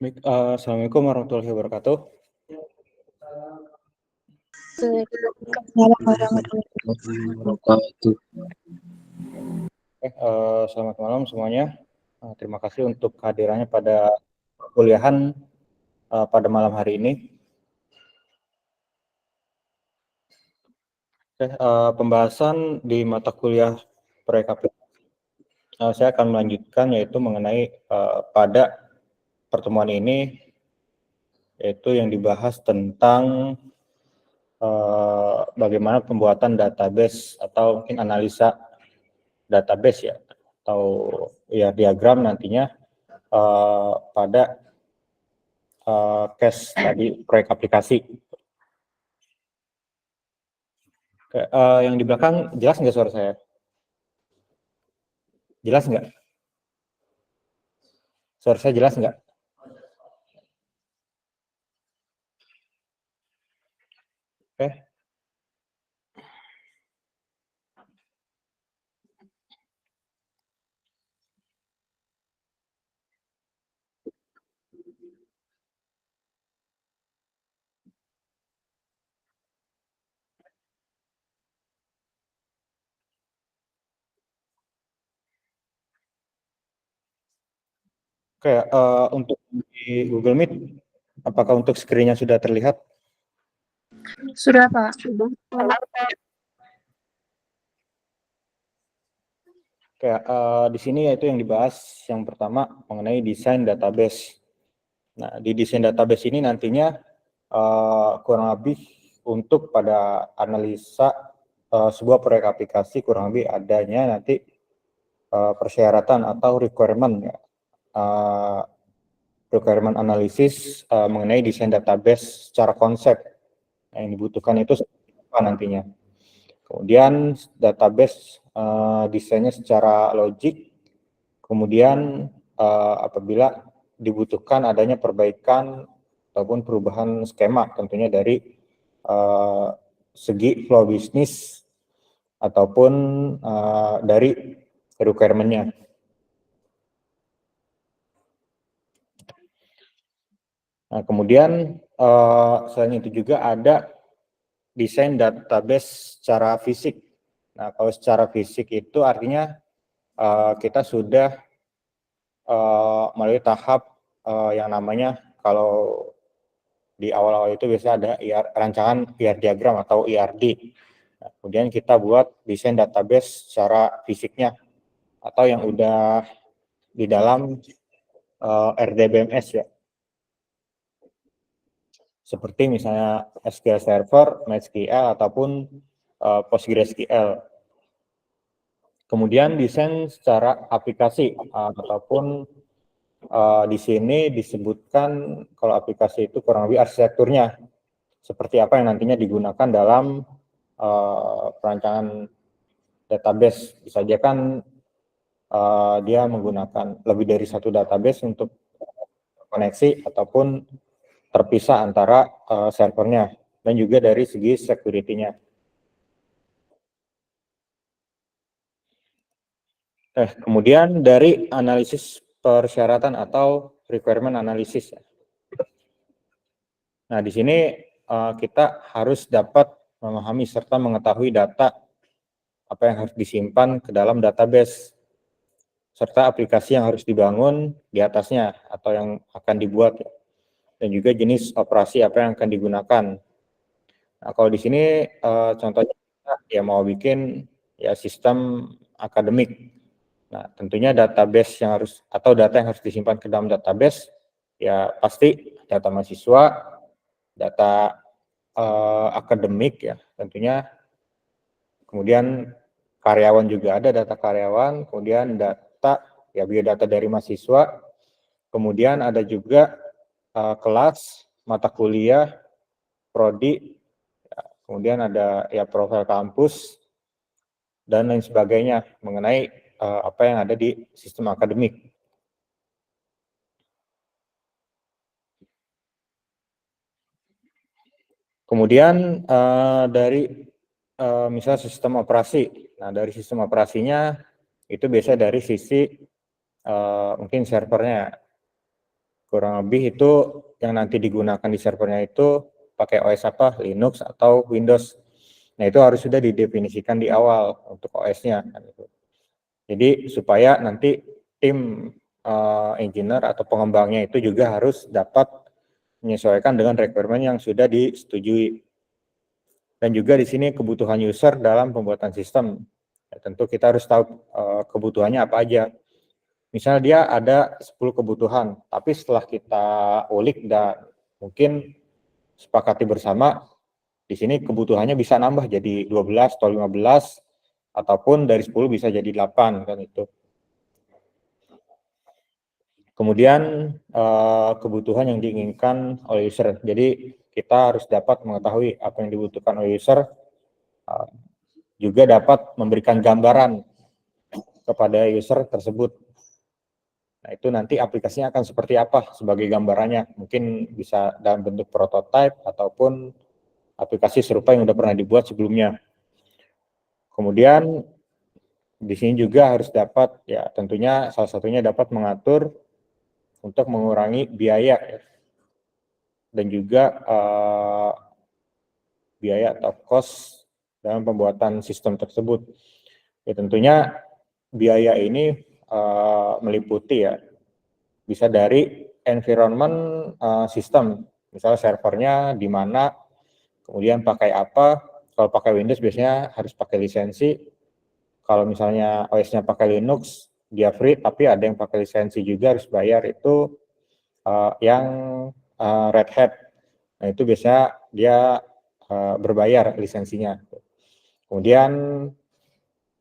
Assalamualaikum warahmatullahi wabarakatuh. Selamat malam semuanya. Terima kasih untuk kehadirannya pada kuliahan pada malam hari ini. Pembahasan di mata kuliah proyek aplikasi saya akan melanjutkan, yaitu mengenai pada pertemuan ini, yaitu yang dibahas tentang bagaimana pembuatan database atau mungkin analisa database ya, atau ya diagram nantinya pada case tadi proyek aplikasi. Yang di belakang jelas nggak suara saya? Jelas nggak? Suara saya jelas nggak? Oke. Oke, untuk di Google Meet, apakah untuk screen-nya sudah terlihat? Sudah, Pak. Oke, di sini yaitu yang dibahas yang pertama mengenai desain database. Nah, di desain database ini nantinya kurang lebih untuk pada analisa sebuah proyek aplikasi, kurang lebih adanya nanti persyaratan atau requirement ya. Requirement analisis mengenai desain database secara konsep yang dibutuhkan itu seperti apa nantinya. Kemudian database desainnya secara logik. Kemudian apabila dibutuhkan adanya perbaikan ataupun perubahan skema, tentunya dari segi flow bisnis ataupun dari requirement-nya. Nah, kemudian selain itu juga ada desain database secara fisik. Nah, kalau secara fisik itu artinya kita sudah melalui tahap yang namanya, kalau di awal-awal itu biasanya ada rancangan IR diagram atau IRD. Nah, kemudian kita buat desain database secara fisiknya atau yang udah di dalam RDBMS ya. Seperti misalnya SQL Server, MySQL, ataupun PostgreSQL. Kemudian desain secara aplikasi, ataupun di sini disebutkan kalau aplikasi itu kurang lebih arsitekturnya. Seperti apa yang nantinya digunakan dalam perancangan database. Bisa saja kan dia menggunakan lebih dari satu database untuk koneksi ataupun terpisah antara servernya, dan juga dari segi security-nya. Kemudian dari analisis persyaratan atau requirement analysis. Nah, di sini kita harus dapat memahami serta mengetahui data apa yang harus disimpan ke dalam database, serta aplikasi yang harus dibangun di atasnya atau yang akan dibuat, dan juga jenis operasi apa yang akan digunakan. Nah, kalau di sini contohnya kita ya mau bikin ya sistem akademik. Nah, tentunya database yang harus atau data yang harus disimpan ke dalam database ya pasti data mahasiswa, data akademik ya tentunya. Kemudian karyawan juga ada, data karyawan, kemudian data ya biodata dari mahasiswa, kemudian ada juga kelas, mata kuliah, prodi, ya, kemudian ada ya profil kampus dan lain sebagainya mengenai apa yang ada di sistem akademik. Kemudian dari misalnya sistem operasi. Nah, dari sistem operasinya itu biasa dari sisi mungkin servernya. kurang lebih itu yang nanti digunakan di servernya itu pakai OS apa, Linux atau Windows. Nah, itu harus sudah didefinisikan di awal untuk OS-nya. Jadi supaya nanti tim engineer atau pengembangnya itu juga harus dapat menyesuaikan dengan requirement yang sudah disetujui. Dan juga di sini kebutuhan user dalam pembuatan sistem. Ya, tentu kita harus tahu kebutuhannya apa aja. Misalnya dia ada 10 kebutuhan, tapi setelah kita ulik dan mungkin sepakati bersama, di sini kebutuhannya bisa nambah jadi 12 atau 15, ataupun dari 10 bisa jadi 8, kan itu. Kemudian kebutuhan yang diinginkan oleh user. Jadi kita harus dapat mengetahui apa yang dibutuhkan oleh user, juga dapat memberikan gambaran kepada user tersebut. Nah, itu nanti aplikasinya akan seperti apa sebagai gambarannya. Mungkin bisa dalam bentuk prototype ataupun aplikasi serupa yang sudah pernah dibuat sebelumnya. Kemudian di sini juga harus dapat, ya tentunya salah satunya dapat mengatur untuk mengurangi biaya dan juga biaya atau cost dalam pembuatan sistem tersebut. Ya tentunya biaya ini meliputi ya, bisa dari environment sistem, misalnya servernya di mana, kemudian pakai apa. Kalau pakai Windows biasanya harus pakai lisensi. Kalau misalnya OS-nya pakai Linux, dia free, tapi ada yang pakai lisensi juga harus bayar, itu yang Red Hat. Nah, itu biasanya dia berbayar lisensinya. Kemudian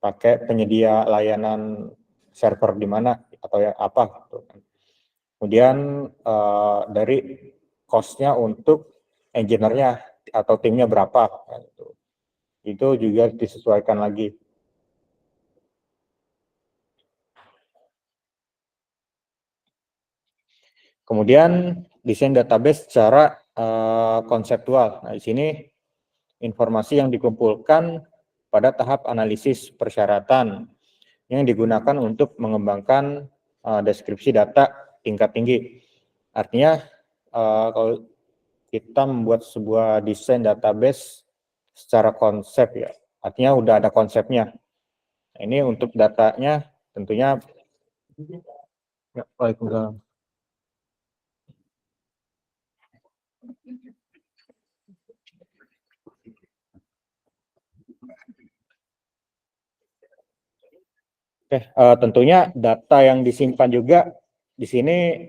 pakai penyedia layanan server di mana atau yang apa. Kemudian dari cost-nya untuk engineer-nya atau timnya berapa. Itu juga disesuaikan lagi. Kemudian desain database secara konseptual. Nah, di sini informasi yang dikumpulkan pada tahap analisis persyaratan yang digunakan untuk mengembangkan deskripsi data tingkat tinggi. Artinya kalau kita membuat sebuah desain database secara konsep ya, artinya udah ada konsepnya. Nah, ini untuk datanya tentunya ya, Waalaikumsalam. Oke, tentunya data yang disimpan juga di sini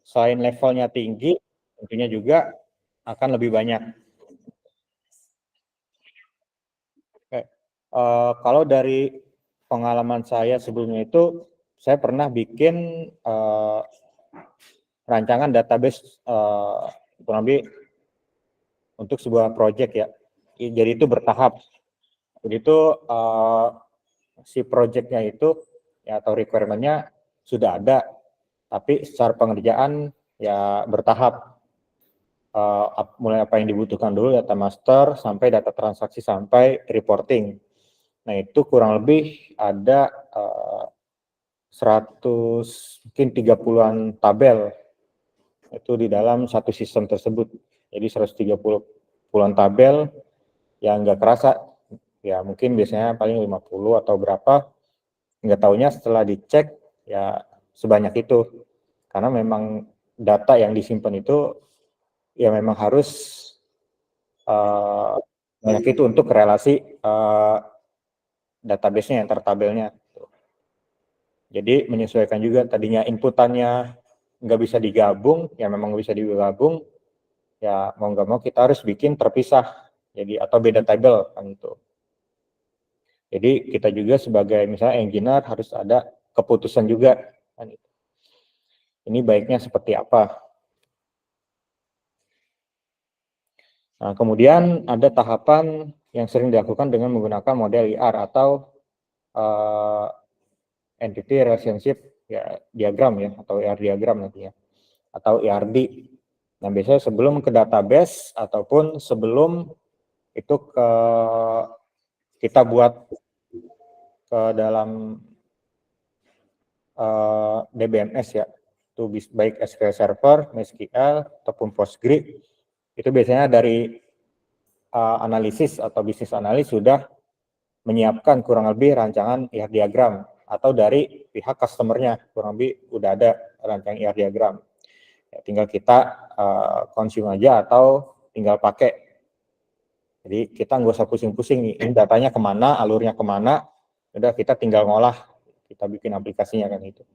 selain levelnya tinggi, tentunya juga akan lebih banyak. Oke, kalau dari pengalaman saya sebelumnya itu, saya pernah bikin rancangan database kurang lebih untuk sebuah project ya. Jadi itu bertahap. Jadi itu si projectnya itu ya atau requirement-nya sudah ada, tapi secara pengerjaan ya bertahap. Mulai apa yang dibutuhkan dulu, data master sampai data transaksi sampai reporting. Nah, itu kurang lebih ada 100 mungkin 30-an tabel itu di dalam satu sistem tersebut. Jadi 130-an tabel yang nggak kerasa ya, mungkin biasanya paling 50 atau berapa, nggak taunya setelah dicek ya sebanyak itu, karena memang data yang disimpan itu ya memang harus banyak itu untuk relasi database-nya, antar tabelnya. Jadi menyesuaikan juga, tadinya inputannya nggak bisa digabung, ya memang nggak bisa digabung, ya mau nggak mau kita harus bikin terpisah, jadi atau beda tabel kan itu. Jadi kita juga sebagai misalnya engineer harus ada keputusan juga kan itu. Ini baiknya seperti apa. Nah, kemudian ada tahapan yang sering dilakukan dengan menggunakan model IR atau entity relationship ya, diagram ya, atau IR diagram nantinya, atau IRD. Nah, biasanya sebelum ke database ataupun sebelum itu kita buat ke dalam DBMS ya, itu baik SQL Server, MySQL ataupun Postgre, itu biasanya dari analisis atau bisnis analis sudah menyiapkan kurang lebih rancangan IR diagram, atau dari pihak customer-nya kurang lebih udah ada rancangan IR diagram. Ya, tinggal kita consume aja atau tinggal pakai. Jadi kita nggak usah pusing-pusing nih, ini datanya kemana, alurnya kemana, udah kita tinggal ngolah, kita bikin aplikasinya kan itu.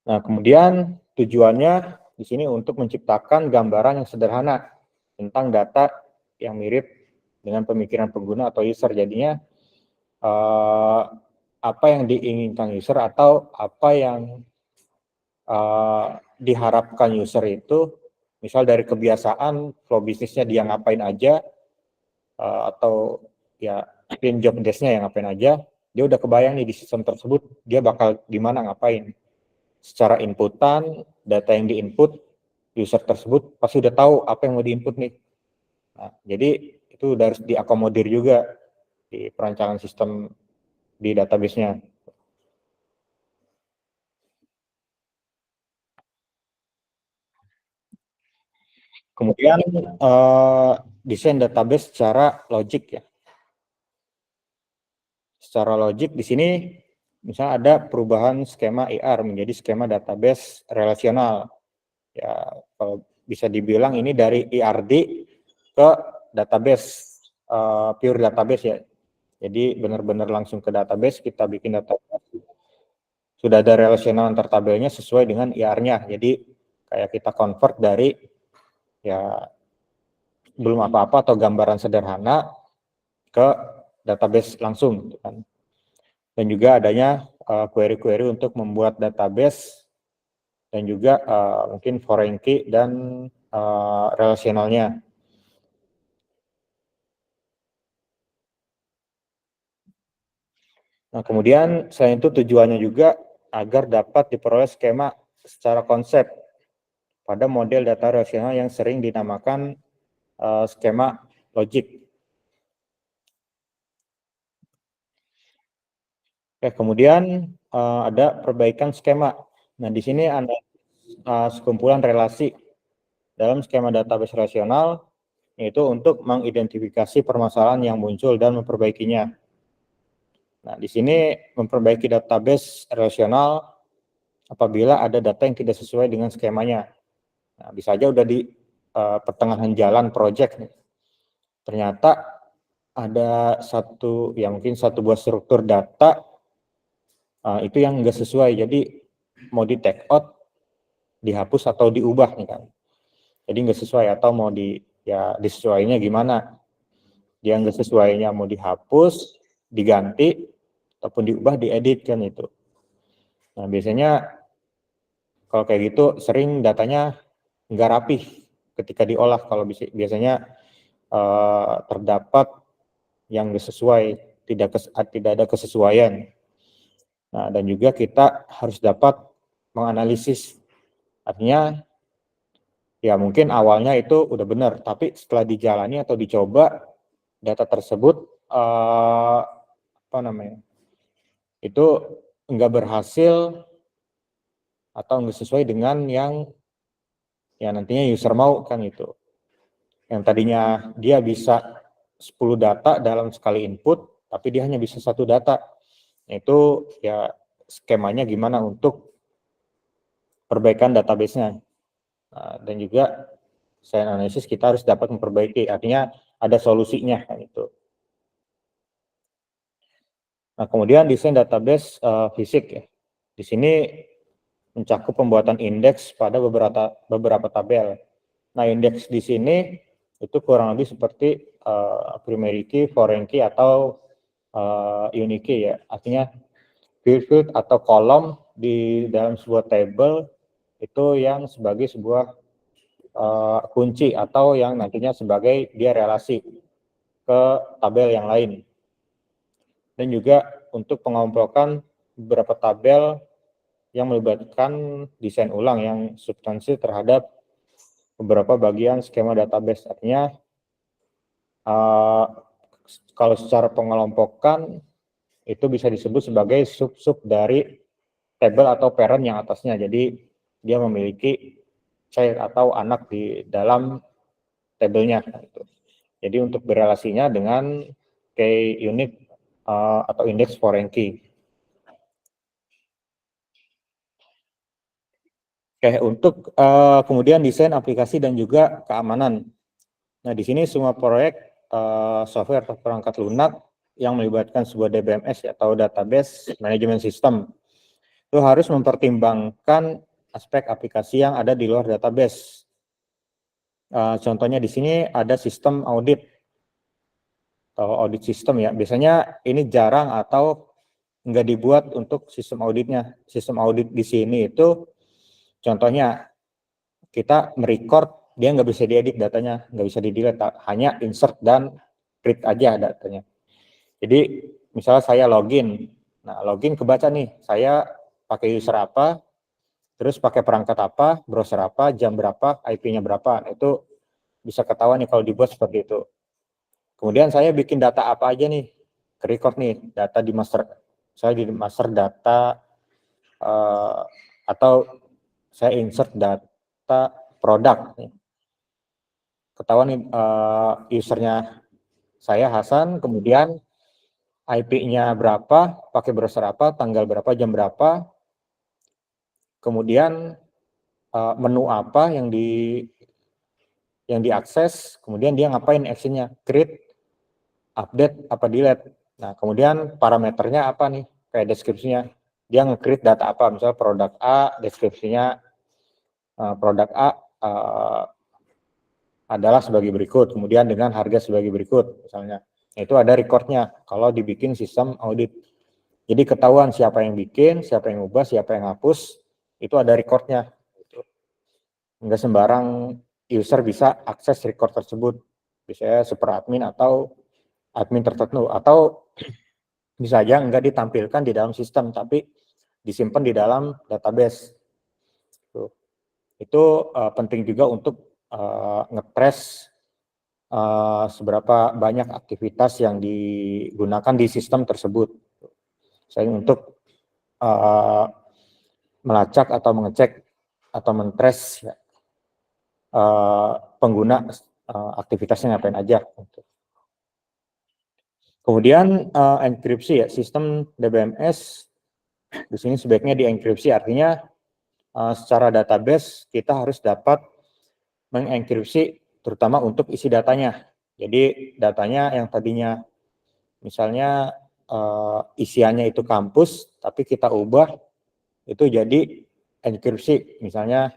Nah, kemudian tujuannya di sini untuk menciptakan gambaran yang sederhana tentang data yang mirip dengan pemikiran pengguna atau user. Jadinya apa yang diinginkan user atau apa yang diharapkan user itu, misal dari kebiasaan flow bisnisnya dia ngapain aja, atau ya pin job desk-nya yang ngapain aja, dia udah kebayang nih di sistem tersebut dia bakal gimana ngapain. Secara inputan, data yang diinput user tersebut pasti udah tahu apa yang mau diinput nih. Nah, jadi itu udah harus diakomodir juga di perancangan sistem di database-nya. Kemudian desain database secara logik ya. Secara logik di sini misalnya ada perubahan skema IR menjadi skema database relasional. Ya, kalau bisa dibilang ini dari IRD ke database, pure database ya. Jadi benar-benar langsung ke database, kita bikin database. Sudah ada relasional antar tabelnya sesuai dengan IR-nya. Jadi kayak kita convert dari ya belum apa-apa atau gambaran sederhana ke database langsung gitu kan. Dan juga adanya query-query untuk membuat database dan juga mungkin foreign key dan relasionalnya. Nah, kemudian selain itu tujuannya juga agar dapat diperoleh skema secara konsep pada model data relasional yang sering dinamakan skema logik. Oke, kemudian ada perbaikan skema. Nah, di sini ada sekumpulan relasi dalam skema database relasional, yaitu untuk mengidentifikasi permasalahan yang muncul dan memperbaikinya. Nah, di sini memperbaiki database relasional apabila ada data yang tidak sesuai dengan skemanya. Nah, bisa aja udah di pertengahan jalan project, ternyata ada mungkin satu buah struktur data itu yang nggak sesuai, jadi mau di take out, dihapus atau diubah nih kan. Jadi nggak sesuai atau mau disesuainya gimana? Dia nggak sesuainya mau dihapus, diganti, ataupun diubah, diedit kan itu. Nah, biasanya kalau kayak gitu sering datanya nggak rapih ketika diolah. Kalau biasanya terdapat yang nggak sesuai, tidak ada kesesuaian. Nah, dan juga kita harus dapat menganalisis. Artinya ya mungkin awalnya itu udah benar, tapi setelah dijalani atau dicoba data tersebut itu nggak berhasil atau nggak sesuai dengan yang ya nantinya user mau kan itu. Yang tadinya dia bisa 10 data dalam sekali input, tapi dia hanya bisa 1 data. Itu ya skemanya gimana untuk perbaikan database-nya. Nah, dan juga selain analisis kita harus dapat memperbaiki, artinya ada solusinya kan itu. Nah, kemudian desain database fisik ya. Di sini mencakup pembuatan indeks pada beberapa tabel. Nah, indeks di sini itu kurang lebih seperti primary key, foreign key atau unique key ya. Artinya field atau kolom di dalam sebuah table itu yang sebagai sebuah kunci atau yang nantinya sebagai dia relasi ke tabel yang lain. Dan juga untuk pengompokan beberapa tabel yang melibatkan desain ulang yang substansi terhadap beberapa bagian skema database. Artinya kalau secara pengelompokan itu bisa disebut sebagai sub-sub dari table atau parent yang atasnya. Jadi dia memiliki child atau anak di dalam tabelnya. Jadi untuk berelasinya dengan key unit atau indeks foreign key. Oke, untuk kemudian desain aplikasi dan juga keamanan. Nah, di sini semua proyek software atau perangkat lunak yang melibatkan sebuah DBMS atau database management system itu harus mempertimbangkan aspek aplikasi yang ada di luar database. Contohnya di sini ada sistem audit atau audit sistem ya. Biasanya ini jarang atau nggak dibuat untuk sistem auditnya. Sistem audit di sini itu contohnya kita merecord, dia nggak bisa diedit datanya, nggak bisa di-delete, hanya insert dan print aja datanya. Jadi misalnya saya login, nah login kebaca nih, saya pakai user apa, terus pakai perangkat apa, browser apa, jam berapa, IP-nya berapa, itu bisa ketahuan nih kalau dibuat seperti itu. Kemudian saya bikin data apa aja nih, ke record nih, data di master, saya di master data, atau saya insert data produk. Ketahuan nih usernya saya Hasan, kemudian IP-nya berapa, pakai browser apa, tanggal berapa, jam berapa, kemudian menu apa yang diakses, kemudian dia ngapain actionnya, create, update, apa delete. Nah, kemudian parameternya apa nih, kayak deskripsinya, dia nge-create data apa, misalnya produk A, deskripsinya produk A adalah sebagai berikut, kemudian dengan harga sebagai berikut, misalnya. Itu ada recordnya kalau dibikin sistem audit. Jadi ketahuan siapa yang bikin, siapa yang ubah, siapa yang hapus, itu ada recordnya. Enggak sembarang user bisa akses record tersebut. Bisa super admin atau admin tertentu, atau bisa aja enggak ditampilkan di dalam sistem, tapi disimpan di dalam database. Itu penting juga untuk nge-trace seberapa banyak aktivitas yang digunakan di sistem tersebut. Saya untuk melacak atau mengecek atau men-trace ya, pengguna aktivitasnya ngapain aja. Kemudian enkripsi ya, sistem DBMS di sini sebaiknya dienkripsi, artinya secara database kita harus dapat mengenkripsi terutama untuk isi datanya. Jadi datanya yang tadinya misalnya isiannya itu kampus, tapi kita ubah itu jadi enkripsi, misalnya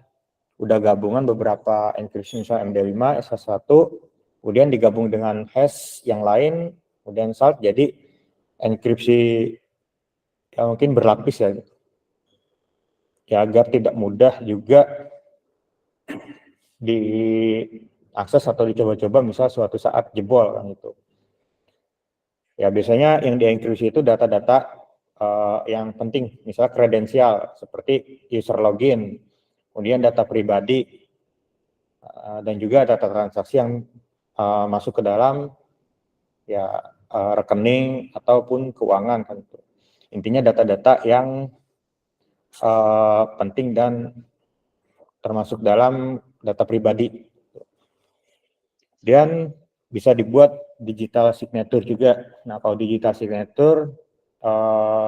udah gabungan beberapa enkripsi, misalnya MD5, SH1, kemudian digabung dengan hash yang lain, kemudian salt, jadi enkripsi ya mungkin berlapis ya, agar tidak mudah juga diakses atau dicoba-coba misal suatu saat jebol kan itu. Ya biasanya yang dienkripsi itu data-data yang penting, misalnya kredensial seperti user login, kemudian data pribadi, dan juga data transaksi yang masuk ke dalam ya rekening ataupun keuangan kan itu. Intinya data-data yang penting dan termasuk dalam data pribadi. Dan bisa dibuat digital signature juga. Nah, kalau digital signature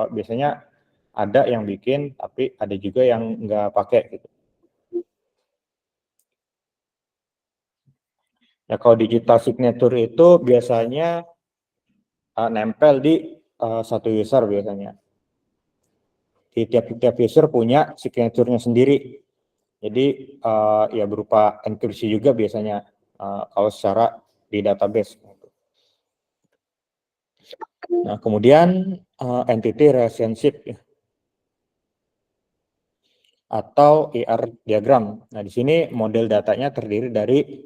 biasanya ada yang bikin, tapi ada juga yang nggak pakai gitu. Ya, kalau digital signature itu biasanya nempel di satu user biasanya. Di tiap user punya signature-nya sendiri. Jadi ya berupa enkripsi juga biasanya kalau secara di database. Nah, kemudian entity relationship atau ER diagram. Nah, di sini model datanya terdiri dari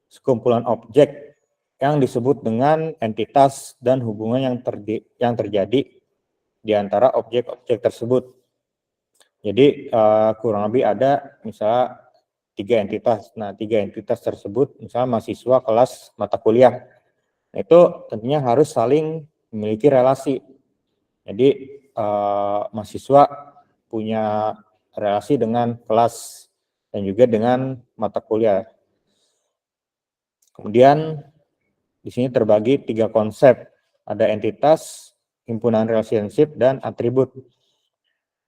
sekumpulan objek yang disebut dengan entitas dan hubungan yang terjadi di antara objek-objek tersebut. Jadi kurang lebih ada misalnya 3 entitas. Nah, 3 entitas tersebut misalnya mahasiswa kelas mata kuliah. Nah, itu tentunya harus saling memiliki relasi. Jadi mahasiswa punya relasi dengan kelas dan juga dengan mata kuliah. Kemudian di sini terbagi 3 konsep, ada entitas, himpunan relationship, dan atribut.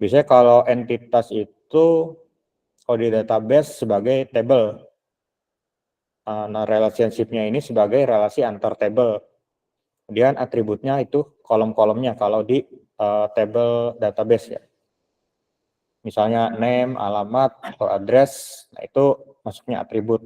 Biasanya kalau entitas itu kalau di database sebagai table, nah relationship-nya ini sebagai relasi antar table. Kemudian atributnya itu kolom-kolomnya kalau di table database ya. Misalnya name, alamat, atau address, nah itu masuknya atribut.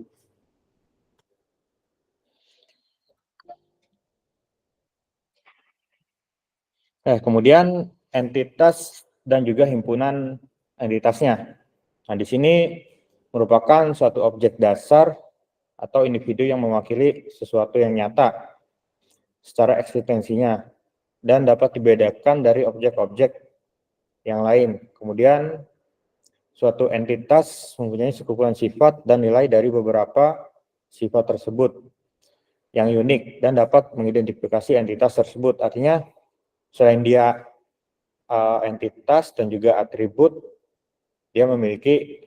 Kemudian entitas dan juga himpunan entitasnya. Nah, di sini merupakan suatu objek dasar atau individu yang mewakili sesuatu yang nyata secara eksistensinya dan dapat dibedakan dari objek-objek yang lain. Kemudian suatu entitas mempunyai sekumpulan sifat dan nilai dari beberapa sifat tersebut yang unik dan dapat mengidentifikasi entitas tersebut. Artinya selain dia entitas dan juga atribut, dia memiliki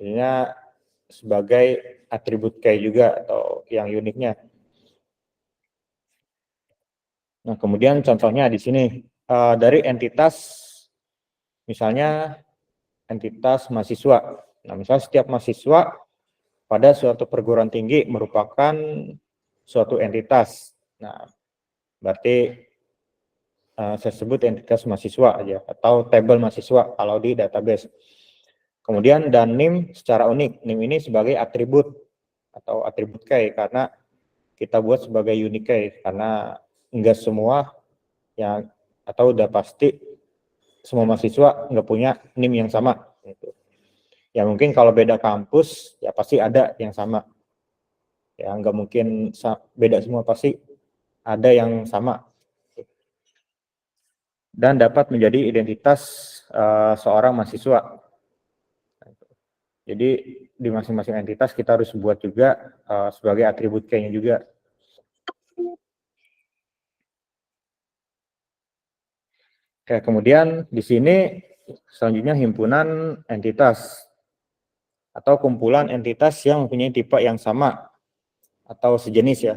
sebagai atribut key juga atau yang uniknya. Nah, kemudian contohnya di sini dari entitas, misalnya entitas mahasiswa. Nah, misalnya setiap mahasiswa pada suatu perguruan tinggi merupakan suatu entitas. Nah, berarti saya sebut entitas mahasiswa aja atau tabel mahasiswa kalau di database. Kemudian dan NIM secara unik. NIM ini sebagai atribut atau atribut key karena kita buat sebagai unique key karena enggak semua yang atau udah pasti semua mahasiswa nggak punya NIM yang sama gitu. Ya mungkin kalau beda kampus ya pasti ada yang sama. Ya nggak mungkin beda semua, pasti ada yang sama. Dan dapat menjadi identitas seorang mahasiswa. Jadi di masing-masing entitas kita harus buat juga sebagai atribut key-nya juga. Oke, kemudian di sini selanjutnya himpunan entitas atau kumpulan entitas yang mempunyai tipe yang sama atau sejenis ya,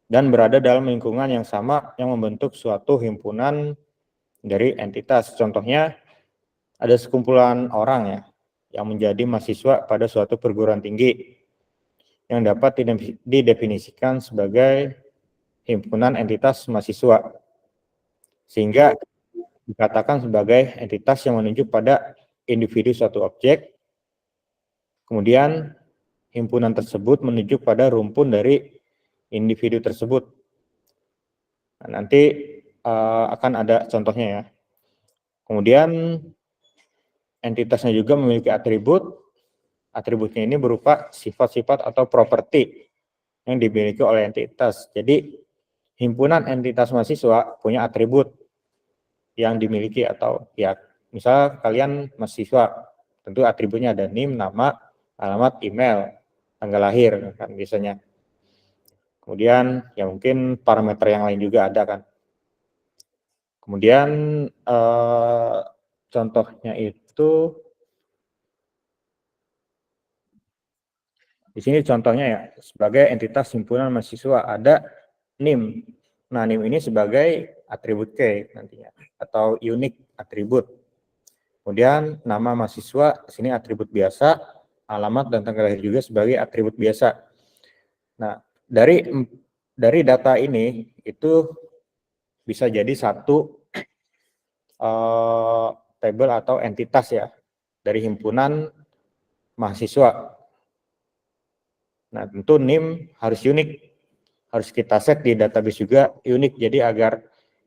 dan berada dalam lingkungan yang sama yang membentuk suatu himpunan dari entitas. Contohnya ada sekumpulan orang ya yang menjadi mahasiswa pada suatu perguruan tinggi yang dapat didefinisikan sebagai himpunan entitas mahasiswa, sehingga dikatakan sebagai entitas yang menunjuk pada individu suatu objek. Kemudian himpunan tersebut menunjuk pada rumpun dari individu tersebut. Nah, nanti akan ada contohnya ya. Kemudian entitasnya juga memiliki atribut. Atributnya ini berupa sifat-sifat atau properti yang dimiliki oleh entitas. Jadi himpunan entitas mahasiswa punya atribut yang dimiliki atau ya misal kalian mahasiswa, tentu atributnya ada NIM, nama, alamat, email, tanggal lahir kan biasanya. Kemudian ya mungkin parameter yang lain juga ada kan. Kemudian contohnya itu di sini contohnya ya sebagai entitas himpunan mahasiswa ada NIM. Nah, NIM ini sebagai atribut key nantinya atau unique atribut. Kemudian nama mahasiswa sini atribut biasa, alamat dan tanggal lahir juga sebagai atribut biasa. Nah, dari data ini itu bisa jadi satu tabel atau entitas ya dari himpunan mahasiswa. Nah, tentu NIM harus unik, harus kita set di database juga unik. Jadi agar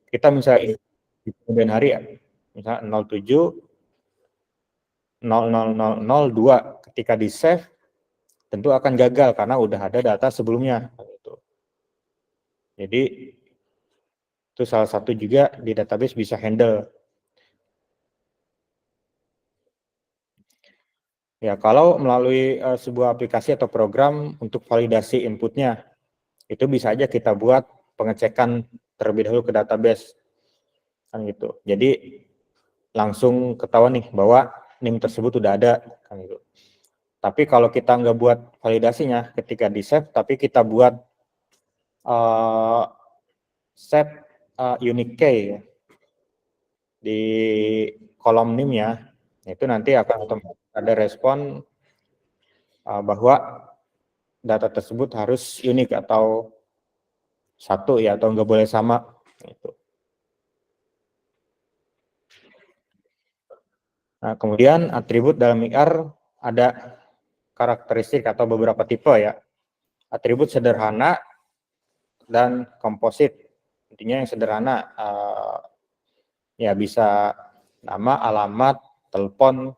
kita misalnya di kemudian hari ya, misalnya 07 0002 ketika di save tentu akan gagal karena udah ada data sebelumnya. Jadi itu salah satu juga di database bisa handle. Ya, kalau melalui sebuah aplikasi atau program untuk validasi inputnya, itu bisa aja kita buat pengecekan terlebih dahulu ke database. Kan gitu. Jadi langsung ketahuan nih bahwa NIM tersebut udah ada kan gitu. Tapi kalau kita nggak buat validasinya ketika di save, tapi kita buat set unique key ya, di kolom NIM-nya, itu nanti akan ada respon bahwa data tersebut harus unik atau satu ya, atau nggak boleh sama. Gitu. Nah, kemudian atribut dalam IR ada karakteristik atau beberapa tipe ya. Atribut sederhana dan komposit. Intinya yang sederhana ya bisa nama, alamat, telepon.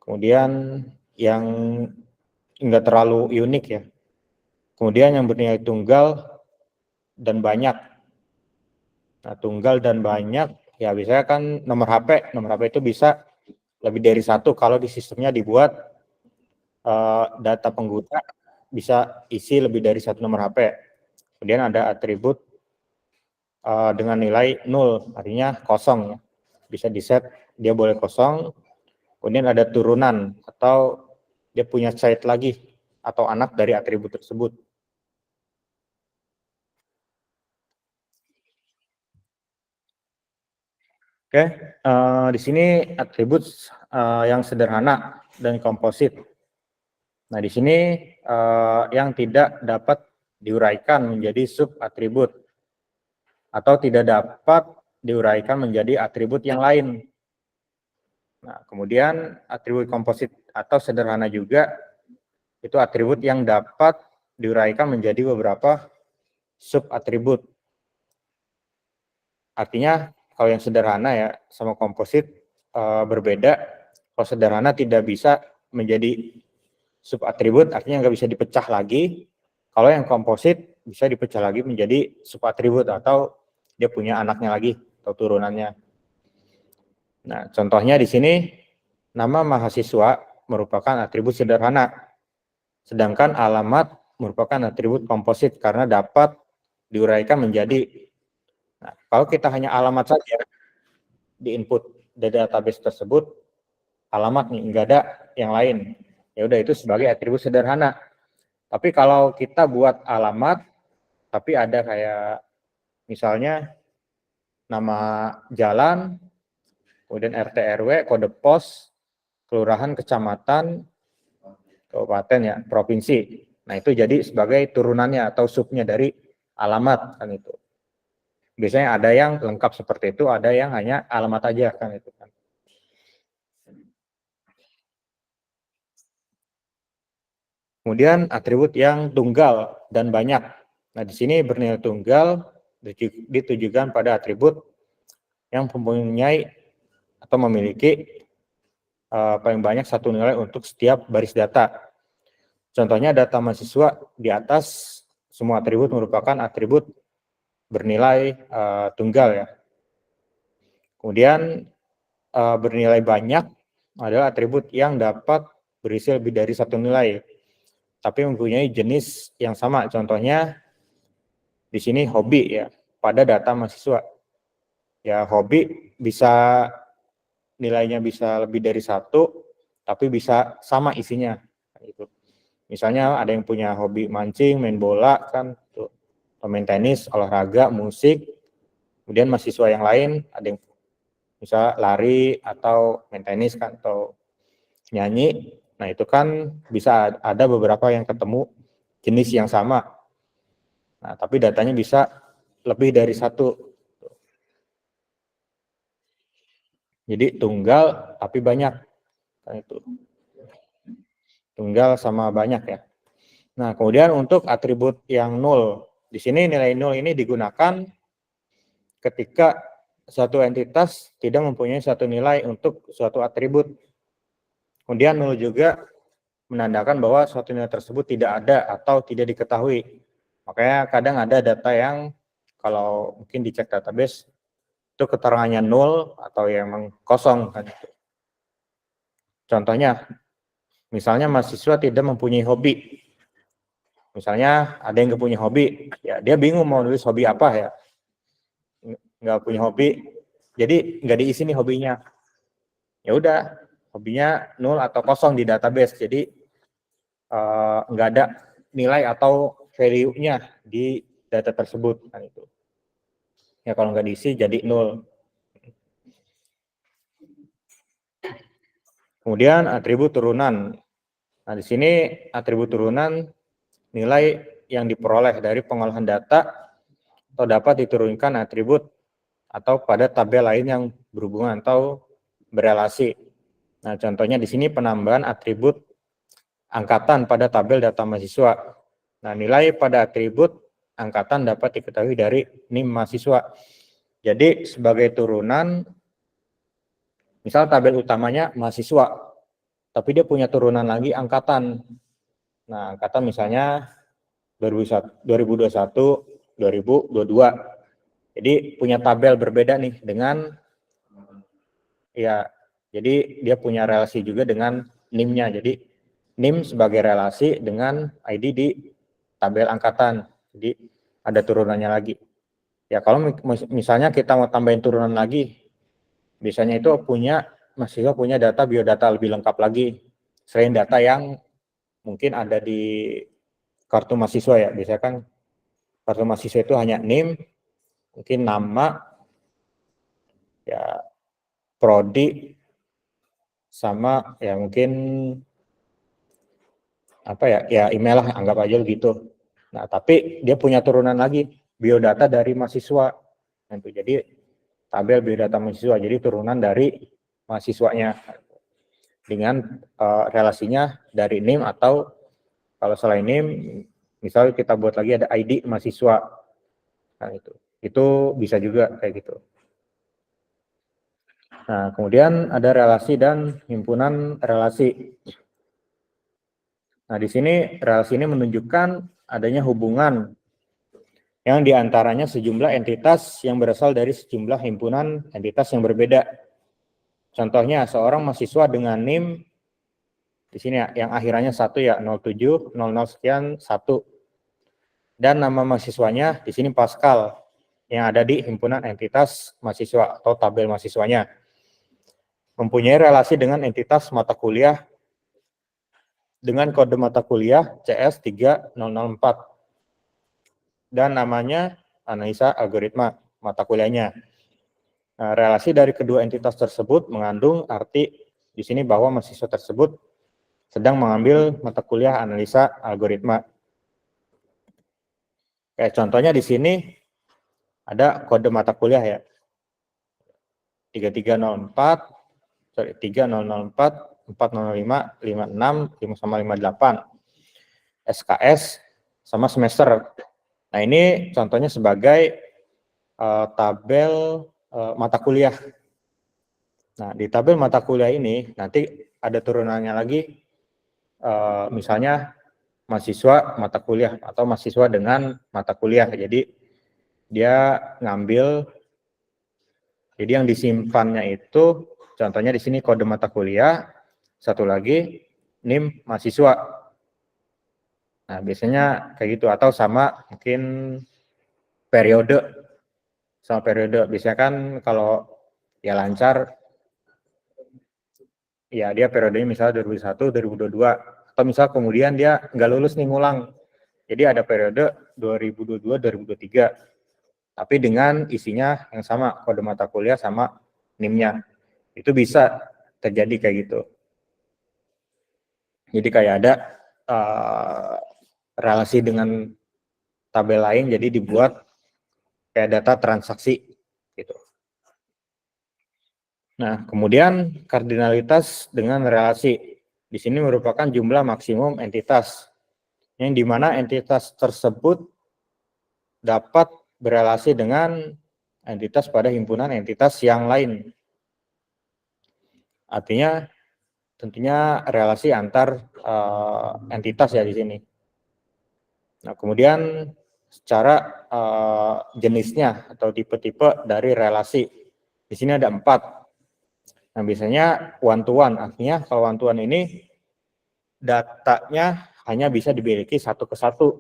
Kemudian yang enggak terlalu unik ya. Kemudian yang bernilai tunggal dan banyak. Nah, tunggal dan banyak ya biasanya kan nomor HP itu bisa lebih dari satu kalau di sistemnya dibuat data pengguna bisa isi lebih dari satu nomor HP. Kemudian ada atribut dengan nilai 0, artinya kosong. Bisa di-set, dia boleh kosong. Kemudian ada turunan, atau dia punya child lagi, atau anak dari atribut tersebut. Oke, di sini atribut yang sederhana dan komposit. Nah, di sini yang tidak dapat diuraikan menjadi sub atribut atau tidak dapat diuraikan menjadi atribut yang lain. Nah, kemudian atribut komposit atau sederhana juga itu atribut yang dapat diuraikan menjadi beberapa sub atribut. Artinya kalau yang sederhana ya sama komposit berbeda. Kalau sederhana tidak bisa menjadi sub atribut, artinya nggak bisa dipecah lagi. Kalau yang komposit bisa dipecah lagi menjadi sub atribut atau dia punya anaknya lagi atau turunannya. Nah, contohnya di sini nama mahasiswa merupakan atribut sederhana, sedangkan alamat merupakan atribut komposit karena dapat diuraikan menjadi. Nah, kalau kita hanya alamat saja di input database tersebut, alamat nih, nggak ada yang lain. Ya udah itu sebagai atribut sederhana. Tapi kalau kita buat alamat, tapi ada kayak misalnya nama jalan, kemudian RT RW, kode pos, kelurahan, kecamatan, kabupaten ya, provinsi. Nah itu jadi sebagai turunannya atau subnya dari alamat kan itu. Biasanya ada yang lengkap seperti itu, ada yang hanya alamat aja kan itu kan. Kemudian atribut yang tunggal dan banyak. Nah, di sini bernilai tunggal ditujukan pada atribut yang mempunyai atau memiliki paling banyak satu nilai untuk setiap baris data. Contohnya data mahasiswa di atas semua atribut merupakan atribut bernilai tunggal ya. Kemudian bernilai banyak adalah atribut yang dapat berisi lebih dari satu nilai, tapi mempunyai jenis yang sama. Contohnya di sini hobi ya, pada data mahasiswa. Ya hobi bisa nilainya bisa lebih dari satu, tapi bisa sama isinya. Gitu. Misalnya ada yang punya hobi mancing, main bola kan, tuh, main tenis, olahraga, musik. Kemudian mahasiswa yang lain ada yang bisa lari atau main tenis kan, atau nyanyi. Nah itu kan bisa ada beberapa yang ketemu jenis yang sama. Nah tapi datanya bisa lebih dari satu. Jadi tunggal tapi banyak. Nah, itu. Tunggal sama banyak ya. Nah, kemudian untuk atribut yang 0. Di sini nilai 0 ini digunakan ketika suatu entitas tidak mempunyai satu nilai untuk suatu atribut. Kemudian 0 juga menandakan bahwa suatu nilai tersebut tidak ada atau tidak diketahui. Makanya kadang ada data yang kalau mungkin dicek database itu keterangannya 0 atau yang kosong kan. Contohnya, misalnya mahasiswa tidak mempunyai hobi. Misalnya ada yang nggak punya hobi, ya dia bingung mau nulis hobi apa ya. Nggak punya hobi, jadi nggak diisi nih hobinya. Ya udah, hobinya 0 atau kosong di database. Jadi nggak ada nilai atau value-nya di data tersebut. Kan itu. Ya kalau nggak diisi jadi 0. Kemudian atribut turunan. Nah, di sini atribut turunan nilai yang diperoleh dari pengolahan data atau dapat diturunkan atribut atau pada tabel lain yang berhubungan atau berelasi. Nah, contohnya di sini penambahan atribut angkatan pada tabel data mahasiswa. Nah, nilai pada atribut angkatan dapat diketahui dari NIM mahasiswa. Jadi sebagai turunan, misal tabel utamanya mahasiswa, tapi dia punya turunan lagi angkatan. Nah, angkatan misalnya 2021, 2022. Jadi punya tabel berbeda nih dengan, ya, jadi dia punya relasi juga dengan NIM-nya. Jadi NIM sebagai relasi dengan ID di tabel angkatan. Jadi ada turunannya lagi. Ya kalau misalnya kita mau tambahin turunan lagi, biasanya itu mahasiswa punya data biodata lebih lengkap lagi. Selain data yang mungkin ada di kartu mahasiswa ya. Biasanya kan kartu mahasiswa itu hanya NIM, mungkin nama, ya prodi, sama ya mungkin apa ya email lah, anggap aja gitu. Nah tapi dia punya turunan lagi biodata dari mahasiswa. Nah, itu jadi tabel biodata mahasiswa, jadi turunan dari mahasiswanya dengan relasinya dari NIM, atau kalau selain NIM misalnya kita buat lagi ada ID mahasiswa. Nah itu bisa juga kayak gitu. Nah kemudian ada relasi dan himpunan relasi. Nah, di sini relasi ini menunjukkan adanya hubungan yang diantaranya sejumlah entitas yang berasal dari sejumlah himpunan entitas yang berbeda. Contohnya, seorang mahasiswa dengan NIM, di sini ya, yang akhirannya 1 ya, 07, 00 sekian, 1. Dan nama mahasiswanya di sini Pascal, yang ada di himpunan entitas mahasiswa atau tabel mahasiswanya. Mempunyai relasi dengan entitas mata kuliah dengan kode mata kuliah CS3004 dan namanya analisa algoritma mata kuliahnya. Nah, relasi dari kedua entitas tersebut mengandung arti di sini bahwa mahasiswa tersebut sedang mengambil mata kuliah analisa algoritma. Kayak contohnya di sini ada kode mata kuliah ya. 3004, 405, 56, 5,58. SKS sama semester. Nah, ini contohnya sebagai tabel mata kuliah. Nah, di tabel mata kuliah ini nanti ada turunannya lagi, misalnya mahasiswa mata kuliah atau mahasiswa dengan mata kuliah. Jadi dia ngambil, jadi yang disimpannya itu contohnya di sini kode mata kuliah, satu lagi NIM mahasiswa. Nah, biasanya kayak gitu, atau sama mungkin periode. Sama periode, biasanya kan kalau ya lancar, ya dia periodenya misalnya 2001, 2022, atau misal kemudian dia nggak lulus nih ngulang. Jadi ada periode 2022, 2023, tapi dengan isinya yang sama, kode mata kuliah sama NIM-nya. Itu bisa terjadi kayak gitu. Jadi kayak ada relasi dengan tabel lain, jadi dibuat kayak data transaksi gitu. Nah, kemudian kardinalitas dengan relasi. Di sini merupakan jumlah maksimum entitas, yang dimana entitas tersebut dapat berelasi dengan entitas pada himpunan entitas yang lain. Artinya tentunya relasi antar entitas ya di sini. Nah, kemudian secara jenisnya atau tipe-tipe dari relasi. Di sini ada 4. Nah, biasanya one to one, artinya kalau one to one ini datanya hanya bisa dimiliki satu ke satu.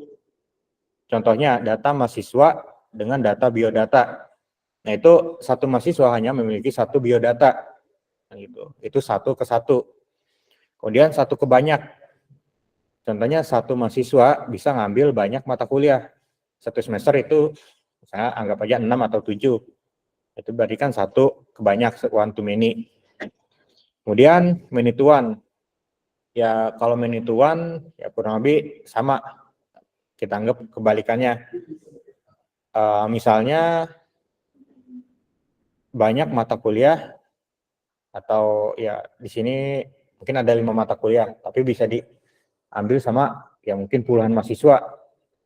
Contohnya data mahasiswa dengan data biodata. Nah, itu satu mahasiswa hanya memiliki satu biodata. gitu. Itu 1 ke 1. Kemudian 1 ke banyak. Contohnya satu mahasiswa bisa ngambil banyak mata kuliah. Satu semester itu misalnya anggap aja 6 atau 7. Itu berarti kan 1 ke banyak, one to many. Kemudian many to one. Ya kalau many to one ya kurang lebih sama. Kita anggap kebalikannya. Misalnya banyak mata kuliah atau ya di sini mungkin ada 5 mata kuliah, tapi bisa diambil sama ya mungkin puluhan mahasiswa.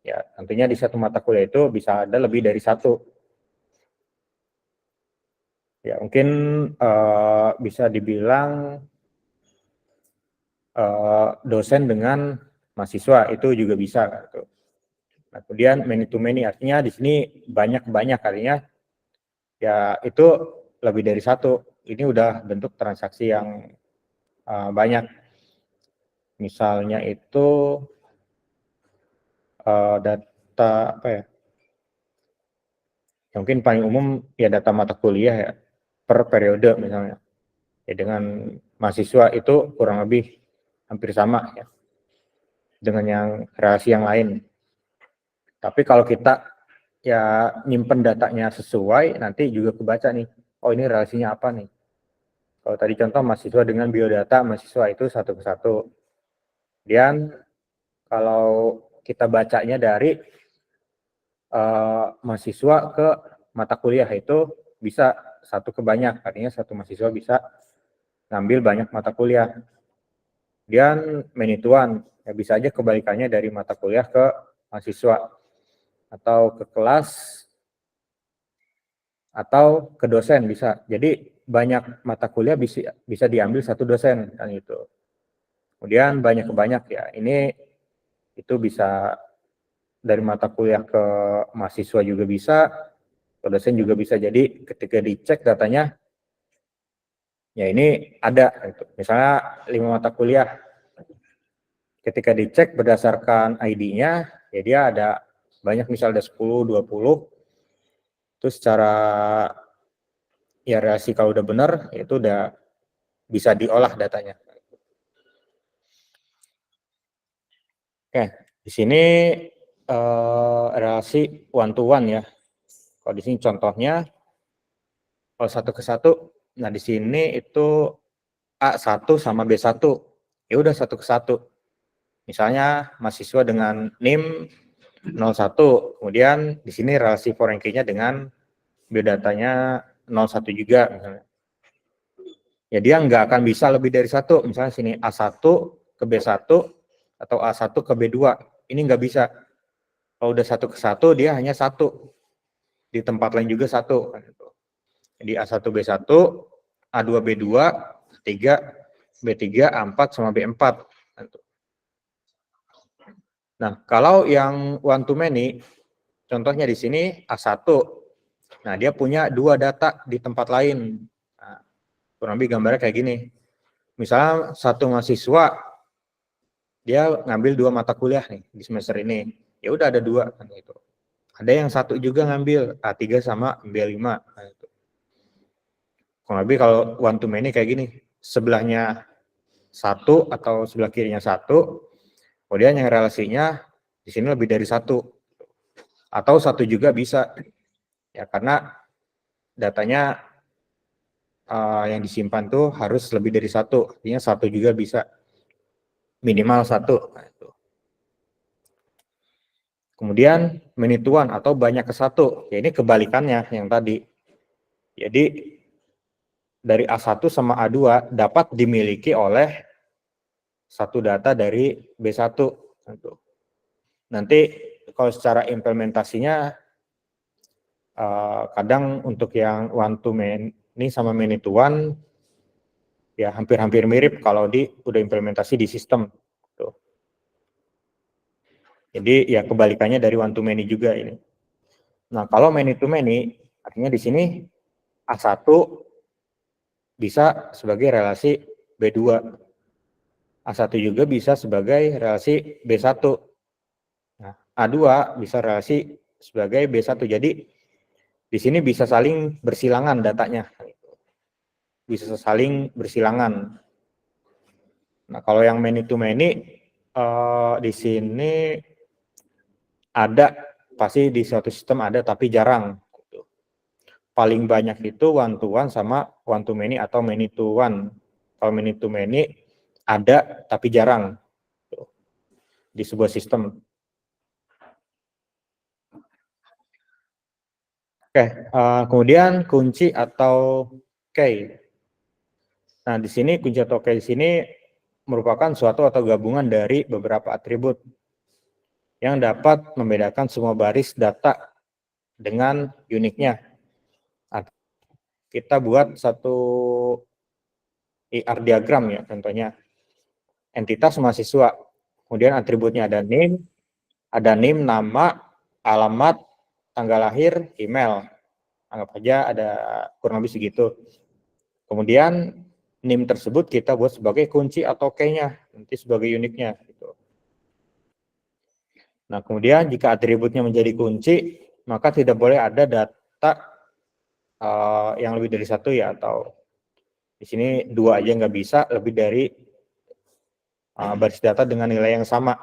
Ya tentunya di satu mata kuliah itu bisa ada lebih dari 1. Ya mungkin bisa dibilang dosen dengan mahasiswa itu juga bisa. Gitu. Nah, kemudian many to many artinya di sini banyak artinya ya itu lebih dari 1. Ini udah bentuk transaksi yang banyak. Misalnya itu data apa ya? Yang mungkin paling umum ya data mata kuliah ya per periode misalnya. Ya dengan mahasiswa itu kurang lebih hampir sama ya dengan yang relasi yang lain. Tapi kalau kita ya nyimpen datanya sesuai, nanti juga kebaca nih, oh ini relasinya apa nih. Kalau tadi contoh mahasiswa dengan biodata mahasiswa itu 1 ke 1. Kemudian kalau kita bacanya dari mahasiswa ke mata kuliah itu bisa 1 ke banyak, artinya satu mahasiswa bisa ngambil banyak mata kuliah. Kemudian many to one, ya bisa aja kebalikannya dari mata kuliah ke mahasiswa atau ke kelas atau ke dosen bisa. Jadi banyak mata kuliah bisa diambil satu dosen kan gitu. Kemudian banyak ke banyak ya. Ini itu bisa dari mata kuliah ke mahasiswa juga bisa, ke dosen juga bisa. Jadi ketika dicek datanya ya ini ada gitu. Misalnya 5 mata kuliah. Ketika dicek berdasarkan ID-nya ya dia ada banyak misalnya ada 10, 20. Itu secara ya relasi kalau udah benar itu udah bisa diolah datanya. Oke, di sini relasi one to one ya. Kalau di sini contohnya kalau 1 ke 1, nah di sini itu A1 sama B1. Ya udah 1 ke 1. Misalnya mahasiswa dengan NIM 01, kemudian di sini relasi foreign key-nya dengan biodatanya 01 juga misalnya. Ya dia nggak akan bisa lebih dari 1. Misalnya sini A1 ke B1 atau A1 ke B2. Ini nggak bisa. Kalau udah 1 ke 1 dia hanya 1. Di tempat lain juga 1. Jadi A1 B1, A2 B2, A3 B3, A4 sama B4. Nah, kalau yang one to many, contohnya di sini A1. Nah, dia punya 2 data di tempat lain. Nah, kurang lebih gambarnya kayak gini. Misalnya satu mahasiswa dia ngambil 2 mata kuliah nih di semester ini. Ya udah ada 2 kan itu. Ada yang 1 juga ngambil A3 sama B5 kan itu. Kurang lebih kalau one to many kayak gini. Sebelahnya 1 atau sebelah kirinya 1. Kemudian yang relasinya di sini lebih dari 1. Atau 1 juga bisa. Ya karena datanya yang disimpan tuh harus lebih dari 1. Artinya 1 juga bisa. Minimal 1. Nah, itu. Kemudian many to one atau banyak ke 1. Ya ini kebalikannya yang tadi. Jadi dari A1 sama A2 dapat dimiliki oleh satu data dari B1. Nanti kalau secara implementasinya kadang untuk yang one to many sama many to one ya hampir-hampir mirip kalau udah implementasi di sistem. Tuh. Jadi ya kebalikannya dari one to many juga ini. Nah kalau many to many artinya di sini A1 bisa sebagai relasi B2. A1 juga bisa sebagai relasi B1. Nah, A2 bisa relasi sebagai B1. Jadi di sini bisa saling bersilangan datanya. bisa saling bersilangan. Nah, kalau yang many to many di sini ada, pasti di suatu sistem ada tapi jarang. Paling banyak itu one to one sama one to many atau many to one. Kalau many to many ada tapi jarang di sebuah sistem. Oke, kemudian kunci atau key. Nah, di sini kunci atau key di sini merupakan suatu atau gabungan dari beberapa atribut yang dapat membedakan semua baris data dengan uniknya. Nah, kita buat satu IR diagram ya, contohnya entitas mahasiswa. Kemudian atributnya ada name, nama, alamat, tanggal lahir, email. Anggap aja ada kurang lebih segitu. Kemudian name tersebut kita buat sebagai kunci atau key-nya, nanti sebagai uniknya. Gitu. Nah, kemudian jika atributnya menjadi kunci, maka tidak boleh ada data yang lebih dari satu ya, atau di sini 2 aja nggak bisa, lebih dari baris data dengan nilai yang sama.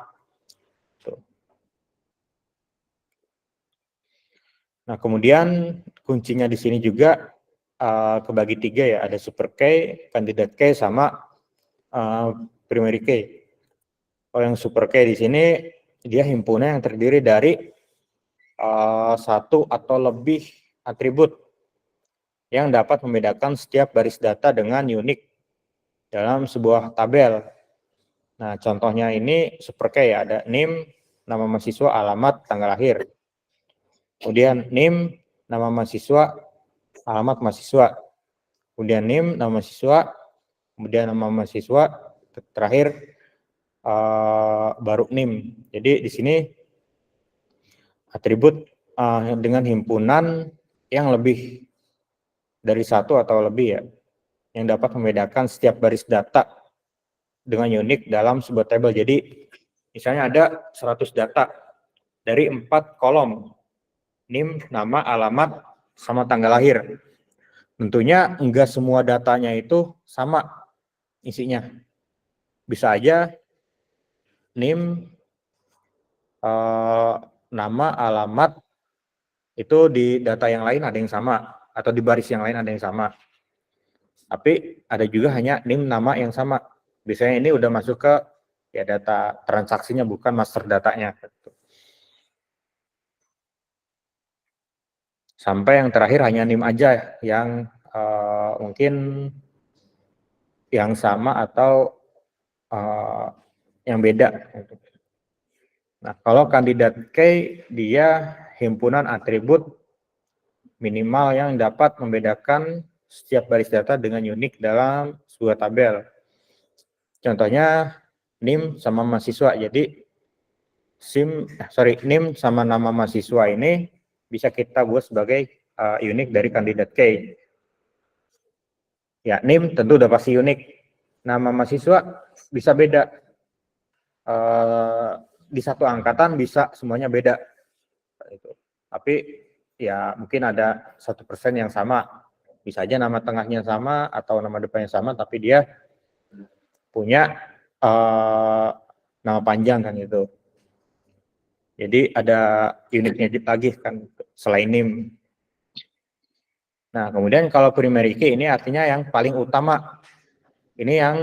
Tuh. Nah, kemudian kuncinya di sini juga kebagi 3 ya, ada super key, candidate key, sama primary key. Kalau yang super key di sini dia himpunan yang terdiri dari satu atau lebih atribut yang dapat membedakan setiap baris data dengan unik dalam sebuah tabel. Nah, contohnya ini super key ya, ada name, nama mahasiswa, alamat, tanggal lahir. Kemudian name, nama mahasiswa, alamat mahasiswa. Kemudian name, nama mahasiswa, kemudian nama mahasiswa, terakhir baru name. Jadi di sini atribut dengan himpunan yang lebih dari satu atau lebih ya, yang dapat membedakan setiap baris data dengan unik dalam sebuah tabel. Jadi misalnya ada 100 data dari 4 kolom, name, nama, alamat, sama tanggal lahir. Tentunya enggak semua datanya itu sama isinya. Bisa aja name, nama, alamat itu di data yang lain ada yang sama, atau di baris yang lain ada yang sama. Tapi ada juga hanya name, nama yang sama. Biasanya ini udah masuk ke ya data transaksinya, bukan master datanya. Sampai yang terakhir hanya name aja yang mungkin yang sama atau yang beda. Nah, kalau kandidat key dia himpunan atribut minimal yang dapat membedakan setiap baris data dengan unik dalam sebuah tabel. Contohnya NIM sama mahasiswa. Jadi NIM sama nama mahasiswa ini bisa kita buat sebagai unik dari kandidat key. Ya, NIM tentu udah pasti unik. Nama mahasiswa bisa beda. Di satu angkatan bisa semuanya beda. Tapi ya mungkin ada 1% yang sama. Bisa aja nama tengahnya sama atau nama depannya sama, tapi dia punya nama panjang kan gitu. Jadi ada uniknya lagi kan selain NIM. Nah, kemudian kalau primary key ini artinya yang paling utama. Ini yang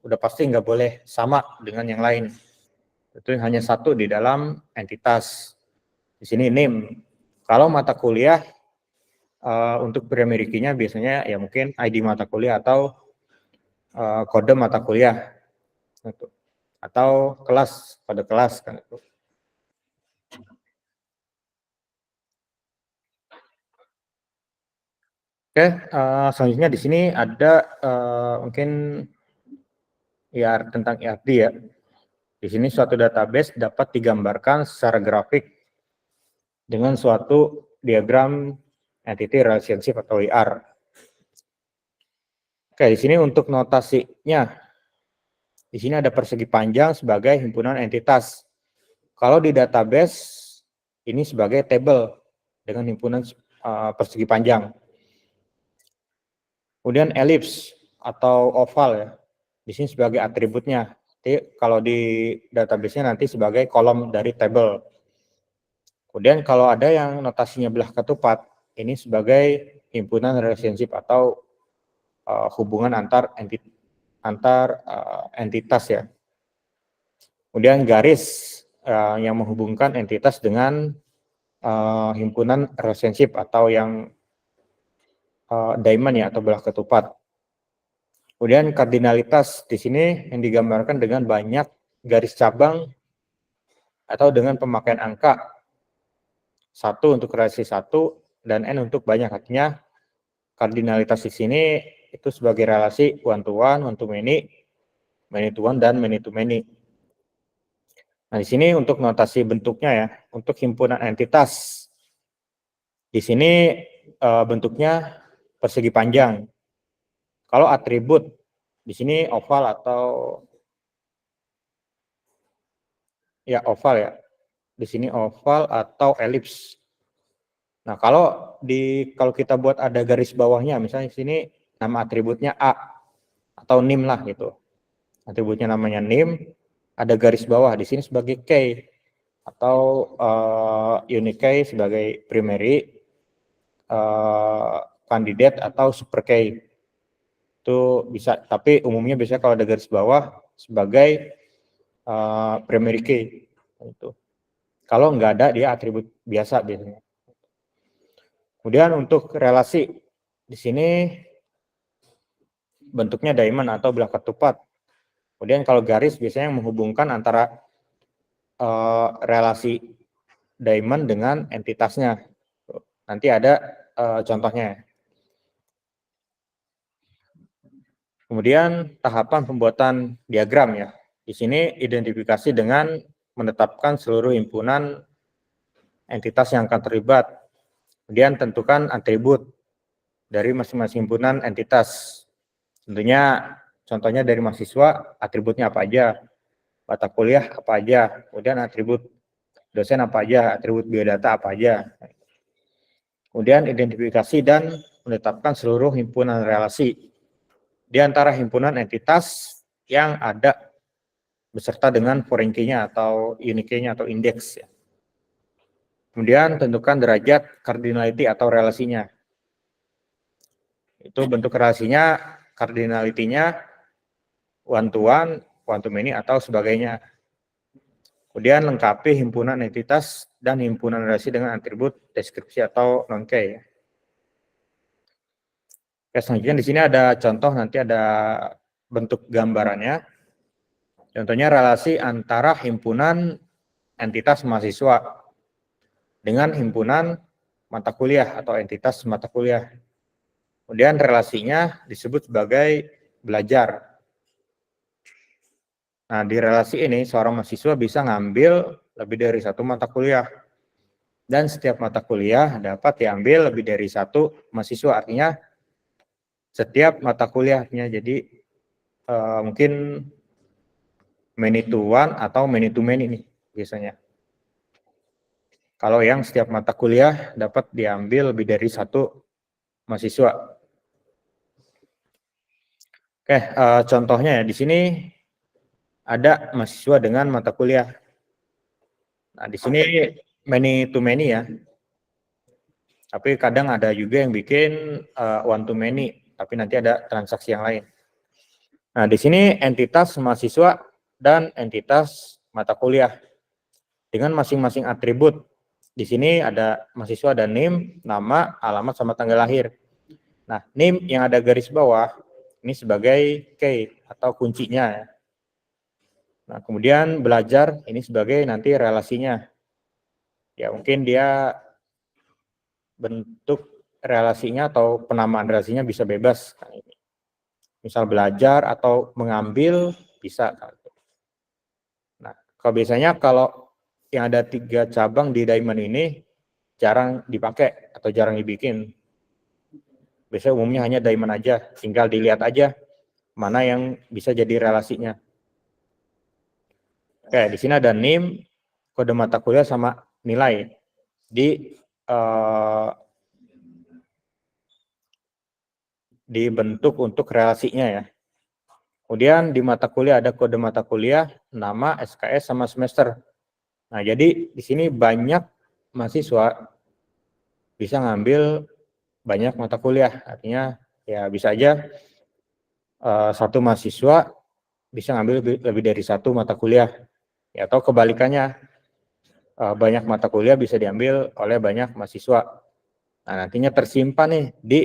udah pasti nggak boleh sama dengan yang lain. Itu hanya satu di dalam entitas. Di sini NIM. Kalau mata kuliah untuk primary key-nya biasanya ya mungkin ID mata kuliah atau kode mata kuliah. Atau kelas, pada kelas kan itu. Oke, selanjutnya di sini ada mungkin ya tentang IRD ya. Di sini suatu database dapat digambarkan secara grafik dengan suatu diagram entity relationship atau IR. Oke, di sini untuk notasinya, di sini ada persegi panjang sebagai himpunan entitas. Kalau di database ini sebagai table dengan himpunan persegi panjang. Kemudian elips atau oval ya, di sini sebagai atributnya. Jadi kalau di database-nya nanti sebagai kolom dari table. Kemudian kalau ada yang notasinya belah ketupat, ini sebagai himpunan relationship atau hubungan antar entitas ya. Kemudian garis yang menghubungkan entitas dengan himpunan relationship atau yang diamond ya atau belah ketupat. Kemudian kardinalitas di sini yang digambarkan dengan banyak garis cabang atau dengan pemakaian angka 1 untuk relasi 1 dan N untuk banyak. Artinya kardinalitas di sini itu sebagai relasi one to many to one, dan many to many. Nah, di sini untuk notasi bentuknya ya, untuk himpunan entitas. Di sini bentuknya persegi panjang. Kalau atribut di sini oval atau ya oval ya. Di sini oval atau elips. Nah, kalau kita buat ada garis bawahnya, misalnya di sini nama atributnya A atau nim lah gitu. Atributnya namanya nim, ada garis bawah di sini sebagai K atau unique K sebagai primary, candidate atau super K. Itu bisa, tapi umumnya biasanya kalau ada garis bawah sebagai primary key itu. Kalau nggak ada dia atribut biasa biasanya. Kemudian untuk relasi di sini bentuknya diamond atau belah ketupat. Kemudian kalau garis biasanya yang menghubungkan antara relasi diamond dengan entitasnya. Nanti ada contohnya. Kemudian tahapan pembuatan diagram ya. Di sini identifikasi dengan menetapkan seluruh himpunan entitas yang akan terlibat. Kemudian tentukan atribut dari masing-masing himpunan entitas. Tentunya contohnya dari mahasiswa, atributnya apa aja, mata kuliah apa aja, kemudian atribut dosen apa aja, atribut biodata apa aja. Kemudian identifikasi dan menetapkan seluruh himpunan relasi di antara himpunan entitas yang ada beserta dengan foreign key-nya atau unique key-nya atau indeks. Kemudian tentukan derajat cardinality atau relasinya. Itu bentuk relasinya, cardinality-nya one to many atau sebagainya. Kemudian lengkapi himpunan entitas dan himpunan relasi dengan atribut deskripsi atau non-key. Oke, selanjutnya di sini ada contoh, nanti ada bentuk gambarannya. Contohnya relasi antara himpunan entitas mahasiswa dengan himpunan mata kuliah atau entitas mata kuliah. Kemudian relasinya disebut sebagai belajar. Nah, di relasi ini seorang mahasiswa bisa ngambil lebih dari satu mata kuliah. Dan setiap mata kuliah dapat diambil lebih dari satu mahasiswa. Artinya setiap mata kuliahnya. Jadi mungkin many to one atau many to many nih biasanya. Kalau yang setiap mata kuliah dapat diambil lebih dari satu mahasiswa. Oke, contohnya ya di sini ada mahasiswa dengan mata kuliah. Nah, di sini many to many ya. Tapi kadang ada juga yang bikin one to many, tapi nanti ada transaksi yang lain. Nah, di sini entitas mahasiswa dan entitas mata kuliah dengan masing-masing atribut. Di sini ada mahasiswa dan NIM, nama, alamat, sama tanggal lahir. Nah, NIM yang ada garis bawah ini sebagai key atau kuncinya. Nah, kemudian belajar ini sebagai nanti relasinya. Ya, mungkin dia bentuk relasinya atau penamaan relasinya bisa bebas. Misal belajar atau mengambil bisa. Nah, kalau biasanya kalau yang ada 3 cabang di diamond ini jarang dipakai atau jarang dibikin. Biasanya umumnya hanya diamond aja, tinggal dilihat aja mana yang bisa jadi relasinya. Oke, di sini ada NIM, kode mata kuliah sama nilai. Di dibentuk untuk relasinya ya. Kemudian di mata kuliah ada kode mata kuliah, nama, SKS, sama semester. Nah, jadi di sini banyak mahasiswa bisa ngambil banyak mata kuliah. Artinya ya bisa aja satu mahasiswa bisa ngambil lebih dari satu mata kuliah. Ya, atau kebalikannya, banyak mata kuliah bisa diambil oleh banyak mahasiswa. Nah, nantinya tersimpan nih di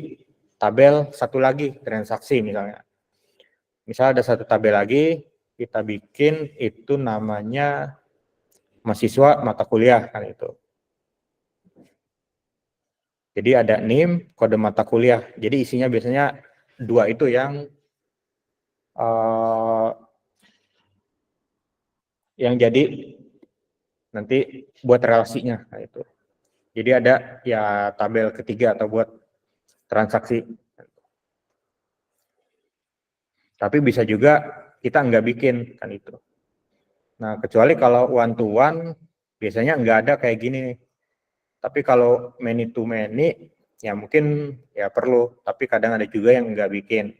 tabel satu lagi, transaksi misalnya. Misal ada satu tabel lagi, kita bikin itu namanya mahasiswa mata kuliah kan itu. Jadi ada NIM, kode mata kuliah. Jadi isinya biasanya dua itu yang jadi nanti buat relasinya kan itu. Jadi ada ya tabel ketiga atau buat transaksi. Tapi bisa juga kita nggak bikin kan itu. Nah, kecuali kalau one to one biasanya nggak ada kayak gini nih. Tapi kalau many to many ya mungkin ya perlu, tapi kadang ada juga yang nggak bikin.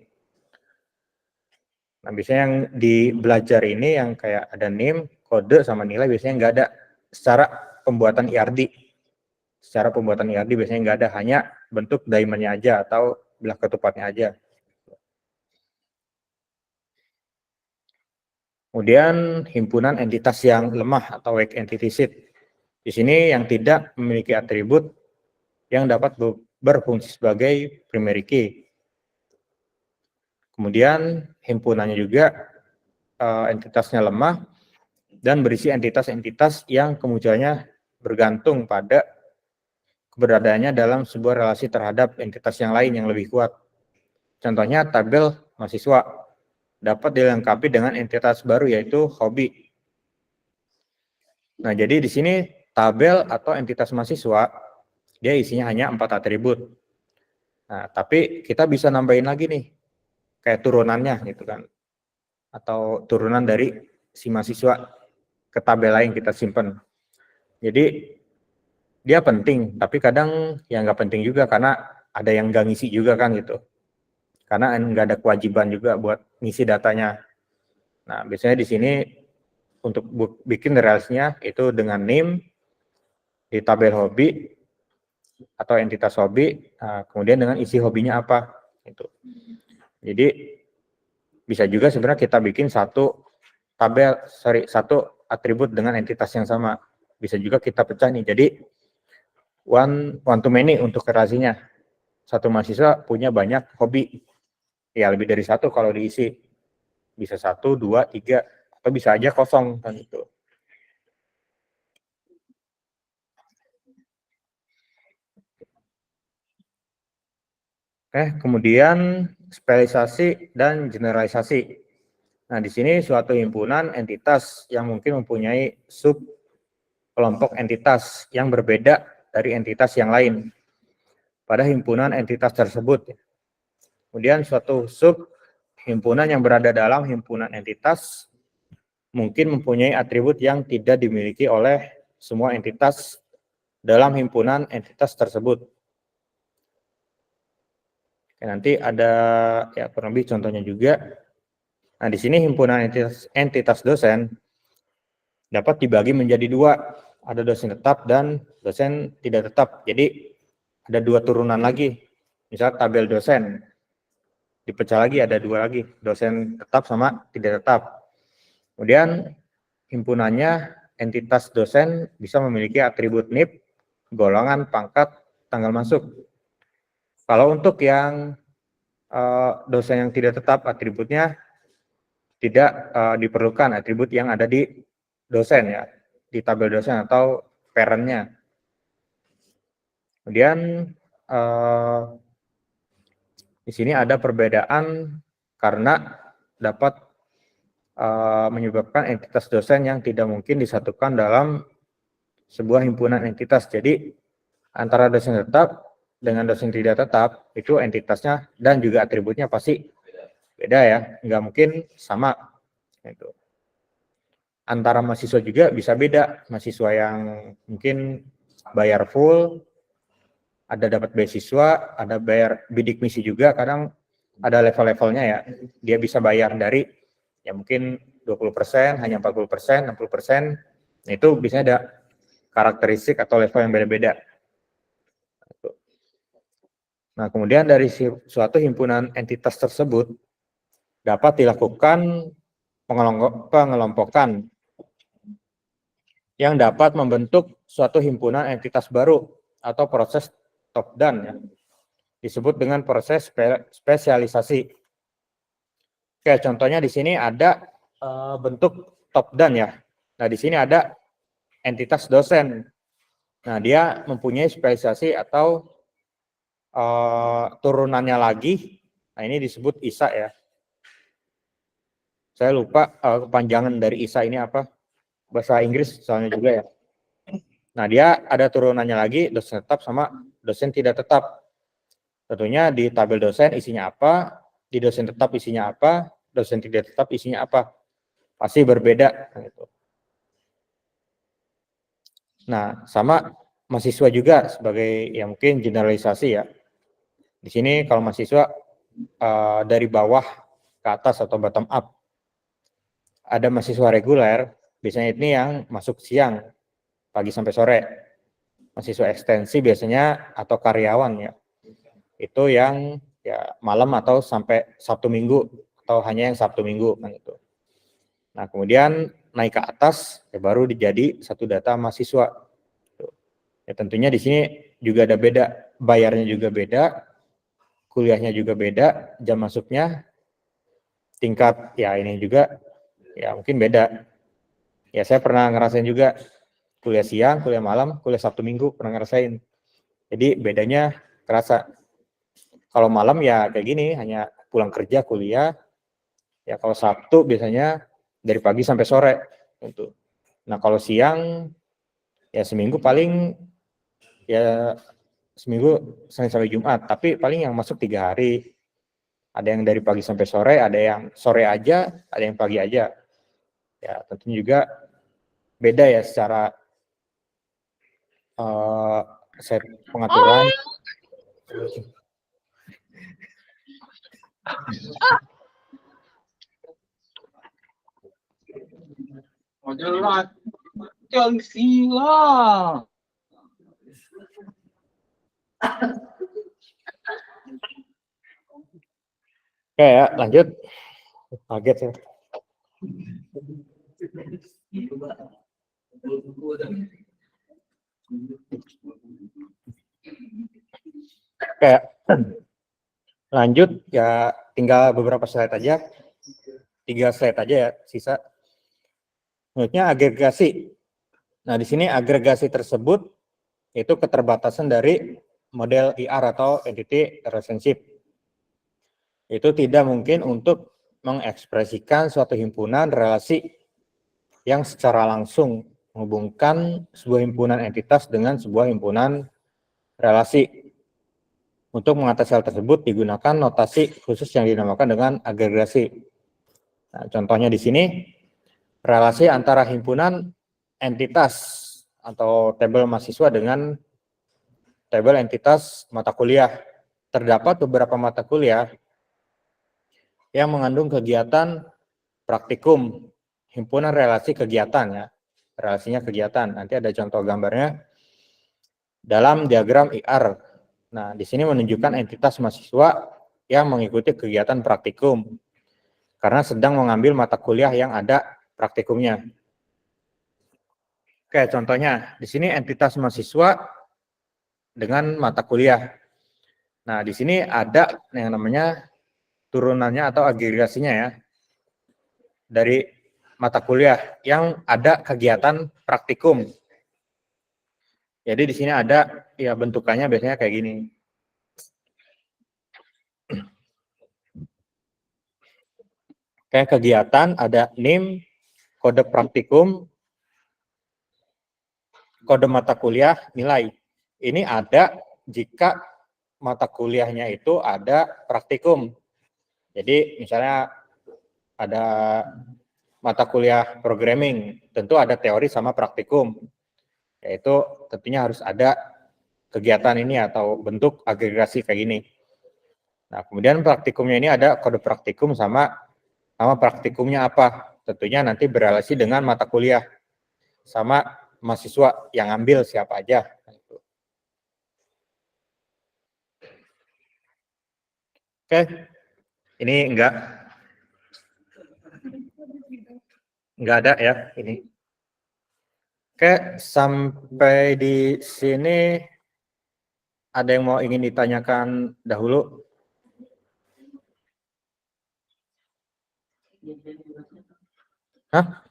Nah, biasanya yang di belajar ini yang kayak ada name, kode, sama nilai biasanya nggak ada secara pembuatan IRD. Secara pembuatan IRD biasanya nggak ada, hanya bentuk diamond-nya aja atau belah ketupatnya aja. Kemudian himpunan entitas yang lemah atau weak entity set. Di sini yang tidak memiliki atribut yang dapat berfungsi sebagai primary key. Kemudian himpunannya juga entitasnya lemah dan berisi entitas-entitas yang kemunculannya bergantung pada keberadaannya dalam sebuah relasi terhadap entitas yang lain yang lebih kuat. Contohnya tabel mahasiswa dapat dilengkapi dengan entitas baru yaitu hobi. Nah, jadi di sini tabel atau entitas mahasiswa dia isinya hanya 4 atribut. Nah, tapi kita bisa nambahin lagi nih kayak turunannya gitu kan. Atau turunan dari si mahasiswa ke tabel lain kita simpan. Jadi dia penting, tapi kadang ya nggak penting juga karena ada yang nggak ngisi juga kan gitu. Karena nggak ada kewajiban juga buat ngisi datanya. Nah, biasanya di sini untuk bikin relasinya itu dengan name di tabel hobi atau entitas hobi, kemudian dengan isi hobinya apa. Gitu. Jadi bisa juga sebenarnya kita bikin satu atribut dengan entitas yang sama. Bisa juga kita pecah nih. Jadi one to many untuk relasinya. Satu mahasiswa punya banyak hobi. Ya lebih dari satu kalau diisi. Bisa 1, 2, 3, atau bisa aja kosong kan itu. Kemudian spesialisasi dan generalisasi. Nah, di sini suatu himpunan entitas yang mungkin mempunyai sub kelompok entitas yang berbeda dari entitas yang lain pada himpunan entitas tersebut. Kemudian suatu sub himpunan yang berada dalam himpunan entitas mungkin mempunyai atribut yang tidak dimiliki oleh semua entitas dalam himpunan entitas tersebut. Nanti ada ya kurang lebih contohnya juga. Nah, di sini himpunan entitas dosen dapat dibagi menjadi dua. Ada dosen tetap dan dosen tidak tetap. Jadi ada dua turunan lagi. Misal tabel dosen. Dipecah lagi ada dua lagi. Dosen tetap sama tidak tetap. Kemudian himpunannya entitas dosen bisa memiliki atribut NIP, golongan, pangkat, tanggal masuk. Kalau untuk yang dosen yang tidak tetap, atributnya tidak diperlukan atribut yang ada di dosen ya, di tabel dosen atau parent-nya. Kemudian di sini ada perbedaan karena dapat menyebabkan entitas dosen yang tidak mungkin disatukan dalam sebuah himpunan entitas. Jadi antara dosen tetap dengan dosen tidak tetap itu entitasnya dan juga atributnya pasti beda ya, nggak mungkin sama. Itu. Antara mahasiswa juga bisa beda. Mahasiswa yang mungkin bayar full, ada dapat beasiswa, ada bayar bidik misi juga kadang ada level-levelnya ya. Dia bisa bayar dari ya mungkin 20%, hanya 40%, 60%. Itu biasanya ada karakteristik atau level yang beda-beda. Nah, kemudian dari suatu himpunan entitas tersebut dapat dilakukan pengelompokan yang dapat membentuk suatu himpunan entitas baru atau proses top down ya. Disebut dengan proses spesialisasi. Oke, contohnya di sini ada bentuk top down ya. Nah, di sini ada entitas dosen. Nah, dia mempunyai spesialisasi atau turunannya lagi. Nah, ini disebut ISA ya. Saya lupa kepanjangan dari ISA ini apa. Bahasa Inggris soalnya juga ya. Nah, dia ada turunannya lagi, dosen tetap sama dosen tidak tetap. Tentunya di tabel dosen isinya apa, di dosen tetap isinya apa, dosen tidak tetap isinya apa. Pasti berbeda. Nah, sama mahasiswa juga sebagai yang mungkin generalisasi ya. Di sini kalau mahasiswa dari bawah ke atas atau bottom up. Ada mahasiswa reguler, biasanya ini yang masuk siang, pagi sampai sore. Mahasiswa ekstensi biasanya atau karyawan ya. Itu yang ya malam atau sampai Sabtu Minggu atau hanya yang Sabtu Minggu kan itu. Nah, kemudian naik ke atas ya baru dijadi satu data mahasiswa. Ya tentunya di sini juga ada beda, bayarnya juga beda, kuliahnya juga beda, jam masuknya, tingkat ya ini juga ya mungkin beda. Ya saya pernah ngerasain juga kuliah siang, kuliah malam, kuliah Sabtu Minggu pernah ngerasain. Jadi bedanya kerasa. Kalau malam ya kayak gini, hanya pulang kerja kuliah. Ya kalau Sabtu biasanya dari pagi sampai sore. Gitu. Nah kalau siang ya seminggu paling ya seminggu Senin sampai Jumat, tapi paling yang masuk 3 hari. Ada yang dari pagi sampai sore, ada yang sore aja, ada yang pagi aja. Ya tentunya juga beda ya secara set pengaturan. Jelas, yang silang. Oke ya, lanjut. Kaget ya. Oke, lanjut ya, tinggal beberapa slide aja. 3 slide aja ya, sisa. Menurutnya agregasi. Nah, di sini agregasi tersebut itu keterbatasan dari model IR atau entity relationship. Itu tidak mungkin untuk mengekspresikan suatu himpunan relasi yang secara langsung menghubungkan sebuah himpunan entitas dengan sebuah himpunan relasi. Untuk mengatasi hal tersebut digunakan notasi khusus yang dinamakan dengan agregasi. Nah, contohnya di sini relasi antara himpunan entitas atau tabel mahasiswa dengan tabel entitas mata kuliah. Terdapat beberapa mata kuliah yang mengandung kegiatan praktikum, himpunan relasi kegiatan ya. Relasinya kegiatan. Nanti ada contoh gambarnya dalam diagram IR. Nah, di sini menunjukkan entitas mahasiswa yang mengikuti kegiatan praktikum karena sedang mengambil mata kuliah yang ada praktikumnya. Oke, contohnya di sini entitas mahasiswa dengan mata kuliah. Nah, di sini ada yang namanya turunannya atau agregasinya ya. Dari mata kuliah yang ada kegiatan praktikum. Jadi di sini ada ya bentukannya biasanya kayak gini. Kayak kegiatan ada NIM, kode praktikum, kode mata kuliah, nilai. Ini ada jika mata kuliahnya itu ada praktikum. Jadi misalnya ada mata kuliah programming, tentu ada teori sama praktikum. Yaitu tentunya harus ada kegiatan ini atau bentuk agregasi kayak gini. Nah, kemudian praktikumnya ini ada kode praktikum sama praktikumnya apa. Tentunya nanti berrelasi dengan mata kuliah sama mahasiswa yang ambil siapa aja. Oke, ini enggak ada ya ini. Oke, sampai di sini ada yang mau ingin ditanyakan dahulu? Hah?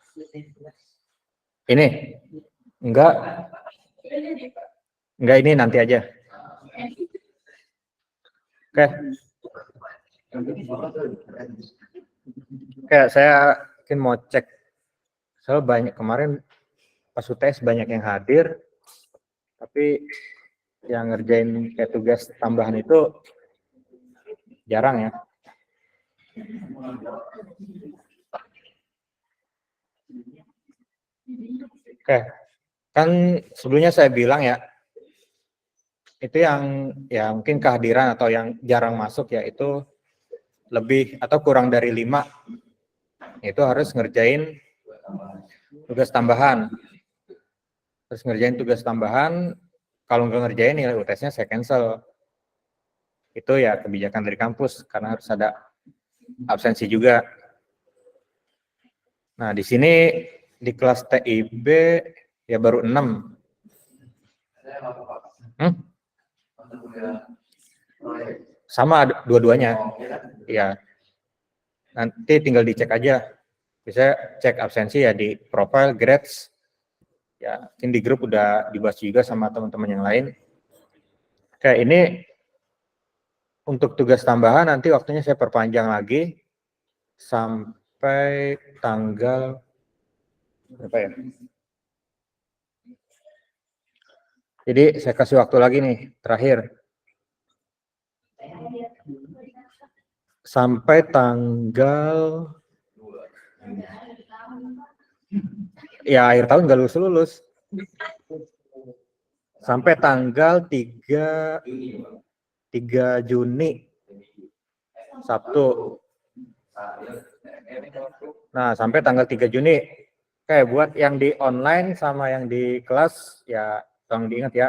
Ini? Enggak. Enggak, ini nanti aja. Oke. Oke, saya mungkin mau cek. Soalnya banyak kemarin pas UTS banyak yang hadir, tapi yang ngerjain kayak tugas tambahan itu jarang ya. Oke, kan sebelumnya saya bilang ya, itu yang ya mungkin kehadiran atau yang jarang masuk ya itu lebih atau kurang dari 5, itu harus ngerjain tugas tambahan. Terus ngerjain tugas tambahan, kalau nggak ngerjain nilai UTS-nya saya cancel. Itu ya kebijakan dari kampus, karena harus ada absensi juga. Nah, di sini di kelas TIB ya baru 6. Sama dua-duanya. Ya. Nanti tinggal dicek aja. Bisa cek absensi ya di profile, grades. Ya, mungkin di grup udah dibahas juga sama teman-teman yang lain. Oke, ini untuk tugas tambahan nanti waktunya saya perpanjang lagi sampai tanggal berapa ya? Jadi saya kasih waktu lagi nih, terakhir. Sampai tanggal ya akhir tahun nggak lulus. Sampai tanggal 3 Juni Sabtu. Nah, sampai tanggal 3 Juni. Oke, buat yang di online sama yang di kelas ya tolong diingat ya.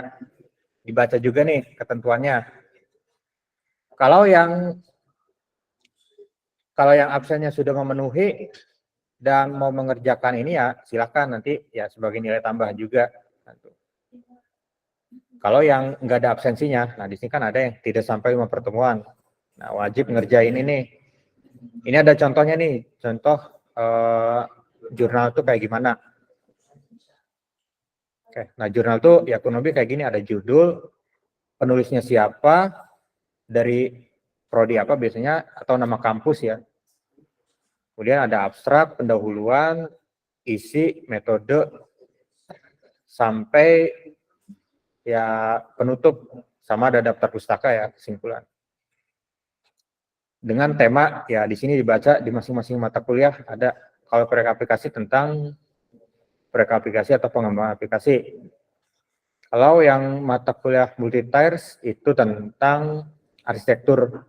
Dibaca juga nih ketentuannya. Kalau yang absennya sudah memenuhi dan mau mengerjakan ini ya silakan nanti ya sebagai nilai tambahan juga. Kalau yang nggak ada absensinya, nah di sini kan ada yang tidak sampai 5 pertemuan. Nah, wajib ngerjain ini. Ini ada contohnya nih, contoh jurnal itu kayak gimana. Oke, nah jurnal itu ya kurang lebih kayak gini, ada judul, penulisnya siapa, dari prodi apa biasanya, atau nama kampus ya. Kemudian ada abstrak, pendahuluan, isi, metode, sampai ya penutup, sama ada daftar pustaka ya, kesimpulan. Dengan tema ya di sini dibaca di masing-masing mata kuliah ada, kalau proyek aplikasi tentang proyek aplikasi atau pengembangan aplikasi. Kalau yang mata kuliah multi-tiers itu tentang arsitektur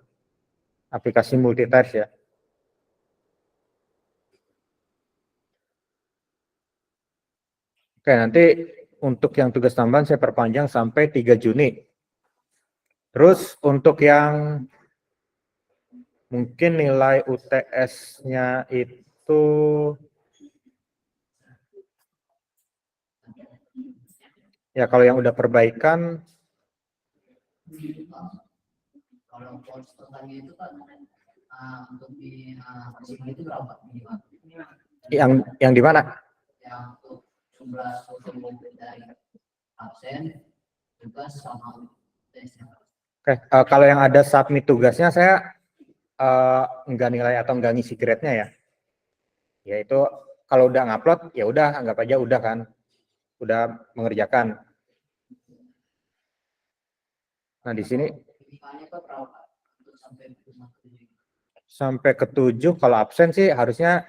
aplikasi multi-tiers ya. Oke, nanti untuk yang tugas tambahan saya perpanjang sampai 3 Juni. Terus untuk yang mungkin nilai UTS-nya itu ya kalau yang udah perbaikan kalau konsultannya itu kan untuk di itu berapa? yang di mana? Yang untuk jumlah dari absen tugas sama tesnya. Oke, kalau yang ada submit tugasnya saya nggak nilai atau nggak ngisi grade-nya ya. Ya itu kalau udah ngupload ya udah anggap aja udah kan, udah mengerjakan. Nah di sini sampai ke 7, kalau absen sih harusnya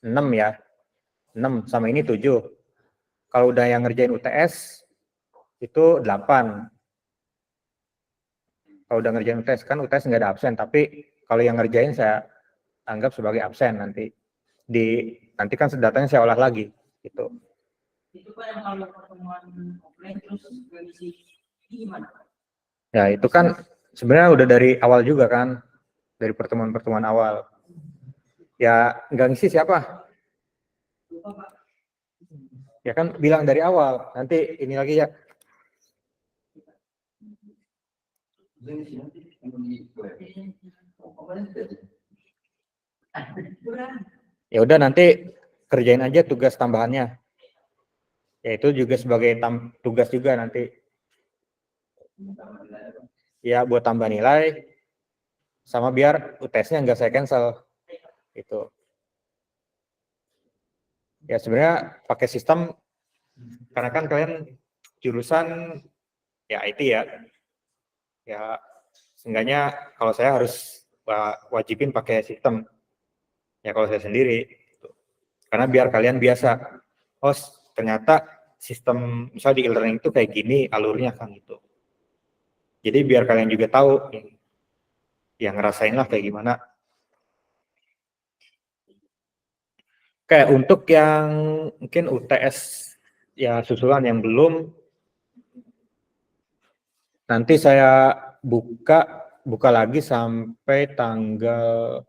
6 ya, 6 sama ini 7. Kalau udah yang ngerjain UTS itu 8. kalau udah ngerjain UTS, kan UTS nggak ada absen, tapi kalau yang ngerjain saya anggap sebagai absen nanti. Nanti kan datanya saya olah lagi, gitu. Itu kan yang kalau pertemuan offline terus ngisi gimana? Ya itu kan sebenarnya udah dari awal juga kan, dari pertemuan-pertemuan awal. Ya nggak ngisi siapa? Ya kan bilang dari awal, nanti ini lagi ya. Ya udah nanti kerjain aja tugas tambahannya. Ya itu juga sebagai tugas juga nanti. Ya buat tambah nilai, sama biar UTS-nya nggak saya cancel. Itu. Ya sebenarnya pakai sistem, karena kan kalian jurusan ya IT ya. Ya seenggaknya kalau saya harus wajibin pakai sistem. Ya kalau saya sendiri. Gitu. Karena biar kalian biasa. Oh ternyata sistem misal di e-learning itu kayak gini alurnya kan gitu. Jadi biar kalian juga tahu yang ngerasain lah kayak gimana. Oke, untuk yang mungkin UTS ya susulan yang belum, nanti saya buka lagi sampai tanggal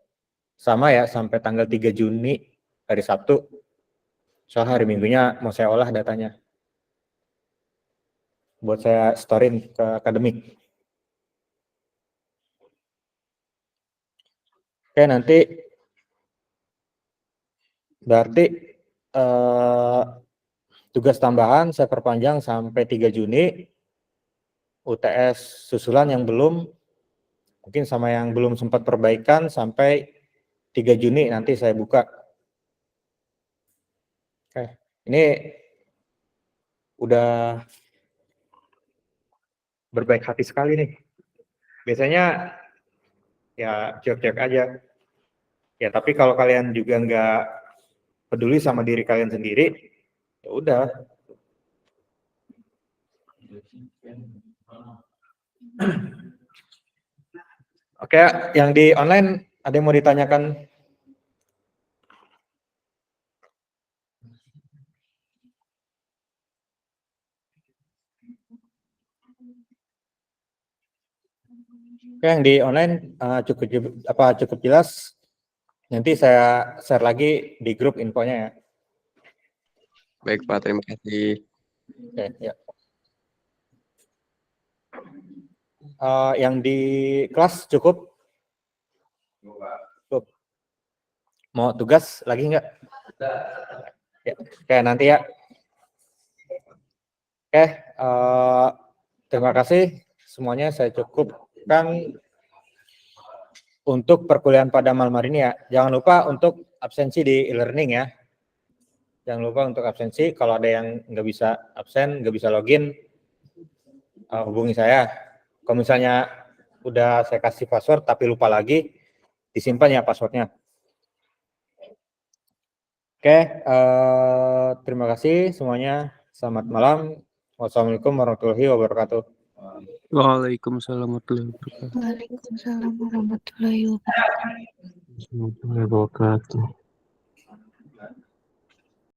sampai tanggal 3 Juni hari Sabtu. Soalnya hari Minggunya mau saya olah datanya. Buat saya storein ke akademik. Oke, nanti berarti tugas tambahan saya perpanjang sampai 3 Juni. UTS susulan yang belum, mungkin sama yang belum sempat perbaikan sampai 3 Juni nanti saya buka. Oke, ini udah berbaik hati sekali nih. Biasanya ya cuek-cuek aja. Ya tapi kalau kalian juga nggak peduli sama diri kalian sendiri, ya udah. Oke, yang di online ada yang mau ditanyakan? Oke, yang di online cukup jelas. Nanti saya share lagi di grup infonya ya. Baik Pak, terima kasih. Oke, ya. Yang di kelas cukup? Cukup. Mau tugas lagi nggak? Ya. Oke, nanti ya. Oke, terima kasih semuanya. Saya cukupkan untuk perkuliahan pada malam hari ini ya. Jangan lupa untuk absensi di e-learning ya. Jangan lupa untuk absensi. Kalau ada yang nggak bisa absen, nggak bisa login, hubungi saya. Kalau misalnya udah saya kasih password tapi lupa lagi, disimpan ya passwordnya. Oke, terima kasih semuanya. Selamat malam. Wassalamualaikum warahmatullahi wabarakatuh. Waalaikumsalam warahmatullahi wabarakatuh. Waalaikumsalam warahmatullahi wabarakatuh. Warahmatullahi wabarakatuh.